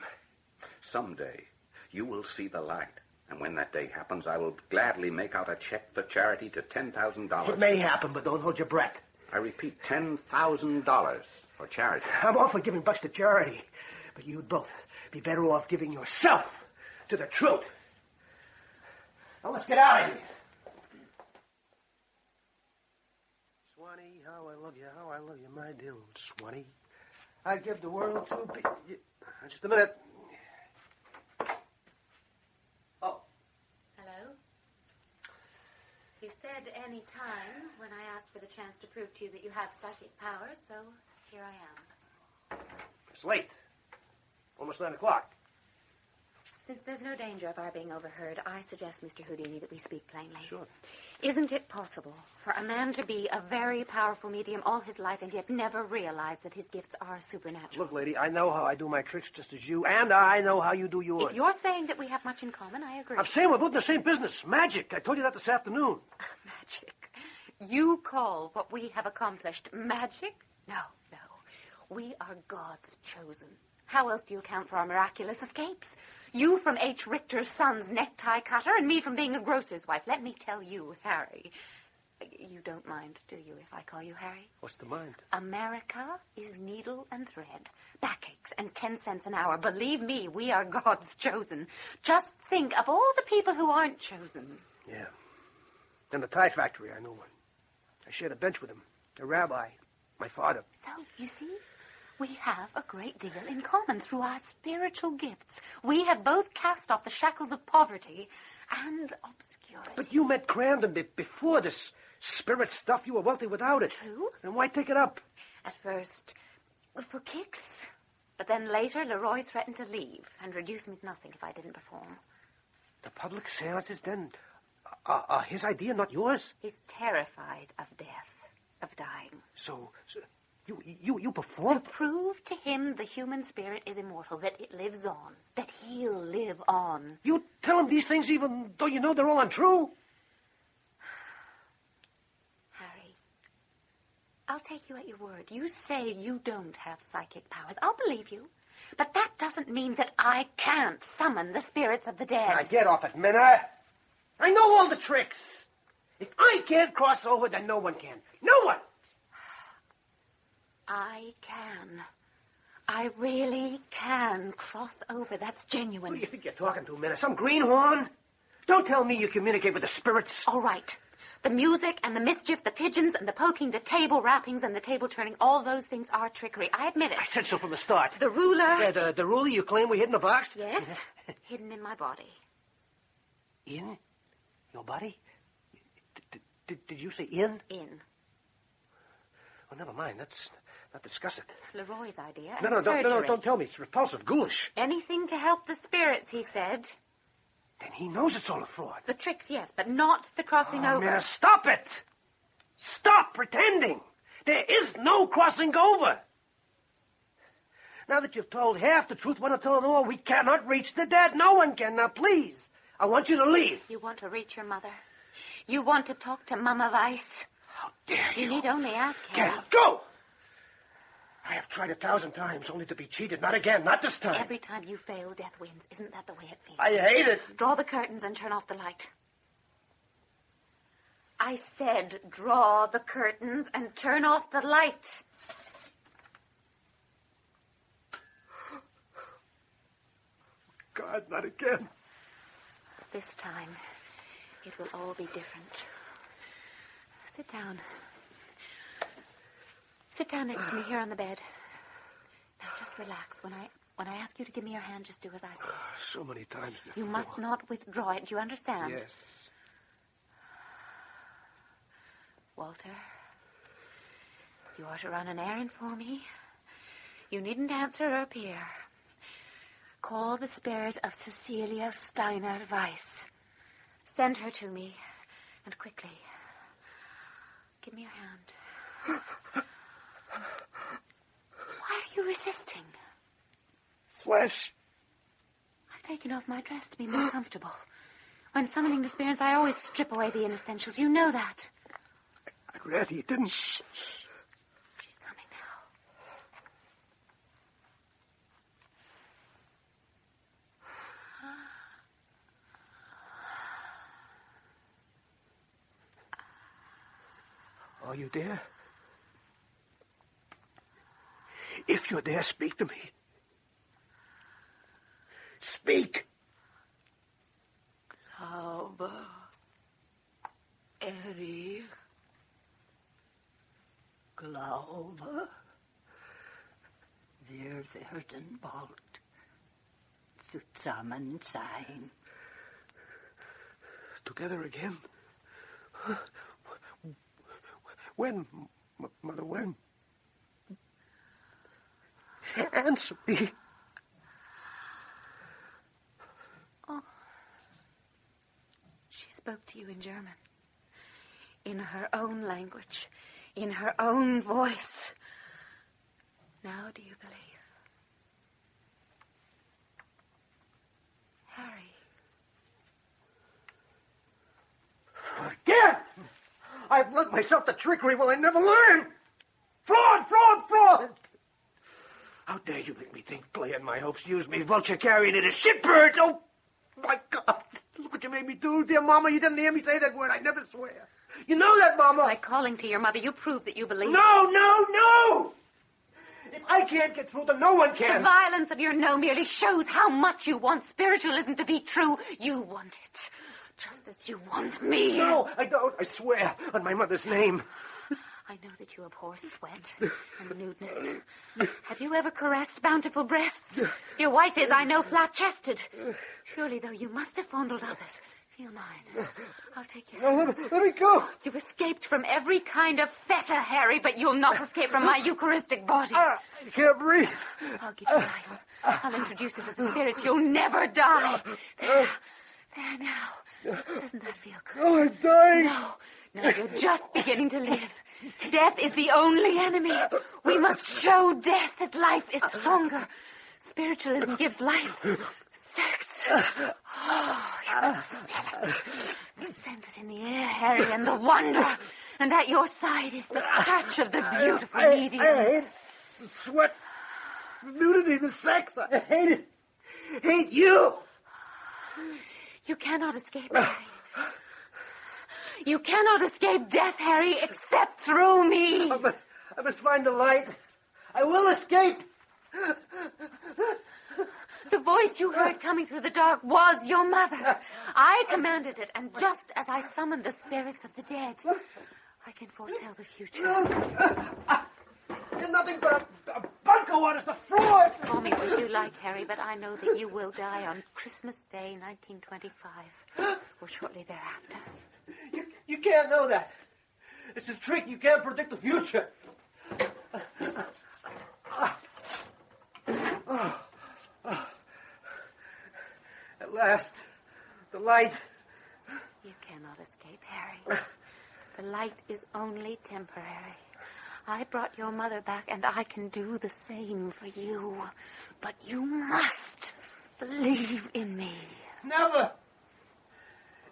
Someday, you will see the light. And when that day happens, I will gladly make out a check for charity to $10,000. It may happen, but don't hold your breath. I repeat, $10,000 for charity. I'm all for giving bucks to charity, but you'd both be better off giving yourself to the truth. Now, let's get out of here. Swanee, how I love you, my dear old Swanee. I'd give the world to be... Just a minute. Oh. Hello? You said any time when I asked for the chance to prove to you that you have psychic powers, so here I am. It's late. Almost 9 o'clock. Since there's no danger of our being overheard, I suggest, Mr. Houdini, that we speak plainly. Sure. Isn't it possible for a man to be a very powerful medium all his life and yet never realize that his gifts are supernatural? Look, lady, I know how I do my tricks just as you, and I know how you do yours. If you're saying that we have much in common, I agree. I'm saying we're both in the same business. Magic. I told you that this afternoon. Magic? You call what we have accomplished magic? No. We are God's chosen. How else do you account for our miraculous escapes? You from H. Richter's son's necktie cutter, and me from being a grocer's wife. Let me tell you, Harry. You don't mind, do you, if I call you Harry? What's the mind? America is needle and thread, backaches, and 10 cents an hour. Believe me, we are God's chosen. Just think of all the people who aren't chosen. Yeah. In the tie factory, I know one. I shared a bench with him. A rabbi. My father. So, you see, we have a great deal in common through our spiritual gifts. We have both cast off the shackles of poverty and obscurity. But you met Crandon before this spirit stuff. You were wealthy without it. True. Then why take it up? At first, for kicks. But then later, Leroi threatened to leave and reduce me to nothing if I didn't perform. The public seances, then, are his idea, not yours? He's terrified of death, of dying. So you perform? To prove to him the human spirit is immortal, that it lives on, that he'll live on. You tell him these things even though you know they're all untrue? Harry, I'll take you at your word. You say you don't have psychic powers. I'll believe you. But that doesn't mean that I can't summon the spirits of the dead. Now, get off it, Minna. I know all the tricks. If I can't cross over, then no one can. No one! I can. I really can cross over. That's genuine. Who do you think you're talking to, Minna? Some greenhorn? Don't tell me you communicate with the spirits. All right. The music and the mischief, the pigeons and the poking, the table rappings and the table turning, all those things are trickery. I admit it. I said so from the start. The ruler... Yeah, the ruler you claim we hid in the box? Yes. Hidden in my body. In? Your body? Did you say in? In. Well, never mind. Let's not discuss it. Leroy's idea. No, don't tell me. It's repulsive, ghoulish. Anything to help the spirits, he said. Then he knows it's all a fraud. The tricks, yes, but not the crossing over. Minna, stop it! Stop pretending! There is no crossing over! Now that you've told half the truth, why not tell it all? We cannot reach the dead. No one can. Now, please, I want you to leave. You want to reach your mother? You want to talk to Mama Weiss? How dare you? You need only ask Get Helen. out. Go! I have tried 1,000 times only to be cheated. Not again. Not this time. Every time you fail, death wins. Isn't that the way it feels? I hate it. Draw the curtains and turn off the light. I said draw the curtains and turn off the light. God, not again. This time, it will all be different. Sit down. Sit down next to me here on the bed. Now, just relax. When I ask you to give me your hand, just do as I say. So many times before. You must not withdraw it. Do you understand? Yes. Walter, you are to run an errand for me. You needn't answer or appear. Call the spirit of Cecilia Steiner Weiss. Send her to me, and quickly. Give me your hand. Why are you resisting? Flesh. I've taken off my dress to be more comfortable. When summoning the spirits, I always strip away the inessentials. You know that. I read he didn't. Shh. She's coming now. Are you there? If you're there, speak to me. Speak. Glaube, Erich, Glaube, wir werden bald zusammen sein. Together again? When, Mother, when? Answer me. Oh. She spoke to you in German. In her own language. In her own voice. Now do you believe? Harry. Again! I've led myself to trickery. Will I never learn? Fraud, fraud, fraud! How dare you make me think, play in my hopes, use me, vulture carried it as shitbird! Oh, my God! Look what you made me do, dear Mama. You didn't hear me say that word. I never swear. You know that, Mama. By calling to your mother, you prove that you believe. No, no, no! If I can't get through, then no one can. The violence of your no merely shows how much you want spiritualism to be true. You want it. Just as you want me. No, I don't. I swear on my mother's name. I know that you abhor sweat and nudeness. Have you ever caressed bountiful breasts? Your wife is, I know, flat-chested. Surely, though, you must have fondled others. Feel mine. I'll take your hands. No, let me go. You've escaped from every kind of fetter, Harry, but you'll not escape from my Eucharistic body. I can't breathe. I'll give you life. I'll introduce you to the spirits. You'll never die. There now. Doesn't that feel good? Oh, I'm dying. No, you're just beginning to live. Death is the only enemy. We must show death that life is stronger. Spiritualism gives life. Sex. Oh, you can smell it. The scent is in the air, Harry, and the wonder. And at your side is the touch of the beautiful medium. I hate the sweat, the nudity, the sex. I hate it. Hate you. You cannot escape, Harry. You cannot escape death, Harry, except through me. I must find the light. I will escape. The voice you heard coming through the dark was your mother's. I commanded it, and just as I summoned the spirits of the dead, I can foretell the future. You're nothing but a bunko on us, a fraud. Call me what you like, Harry, but I know that you will die on Christmas Day, 1925, or shortly thereafter. You can't know that. It's a trick. You can't predict the future. At last, the light. You cannot escape, Harry. The light is only temporary. I brought your mother back, and I can do the same for you. But you must believe in me. Never.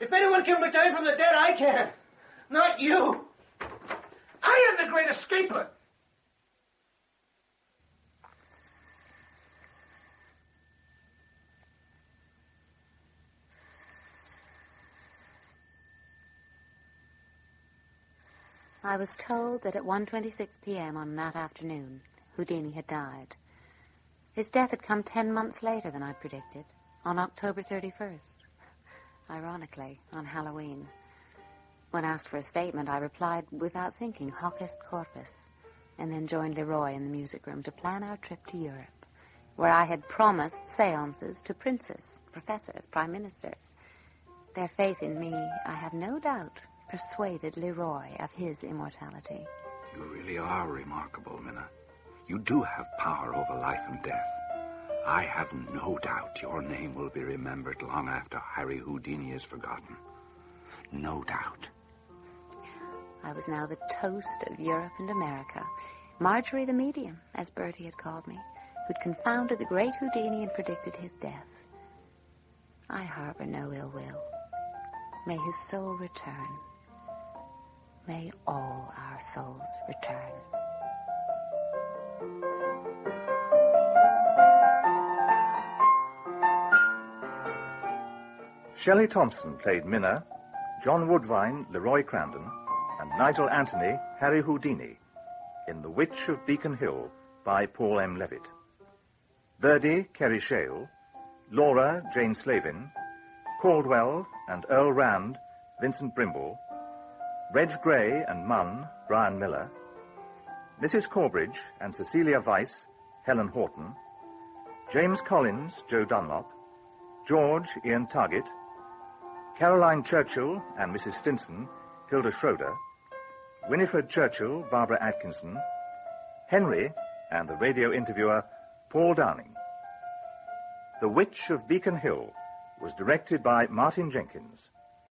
If anyone can return from the dead, I can. Not you. I am the great escaper. I was told that at 1:26 p.m. on that afternoon, Houdini had died. His death had come 10 months later than I predicted, on October 31st. Ironically, on Halloween. When asked for a statement, I replied without thinking, hoc est corpus, and then joined Leroi in the music room to plan our trip to Europe, where I had promised seances to princes, professors, prime ministers. Their faith in me, I have no doubt, persuaded Leroi of his immortality. You really are remarkable, Minna. You do have power over life and death. I have no doubt your name will be remembered long after Harry Houdini is forgotten. No doubt. I was now the toast of Europe and America. Margery the medium, as Bertie had called me, who'd confounded the great Houdini and predicted his death. I harbor no ill will. May his soul return. May all our souls return. Shelley Thompson played Minna, John Woodvine, Leroi Crandon, and Nigel Anthony, Harry Houdini, in The Witch of Beacon Hill by Paul M. Levitt. Birdie, Kerry Shale, Laura, Jane Slavin, Caldwell and Earl Rand, Vincent Brimble, Reg Gray and Munn, Brian Miller, Mrs. Corbridge and Cecilia Weiss, Helen Horton, James Collins, Joe Dunlop, George, Ian Targett, Caroline Churchill and Mrs. Stinson, Hilda Schroder, Winifred Churchill, Barbara Atkinson, Henry, and the radio interviewer, Paul Downing. The Witch of Beacon Hill was directed by Martin Jenkins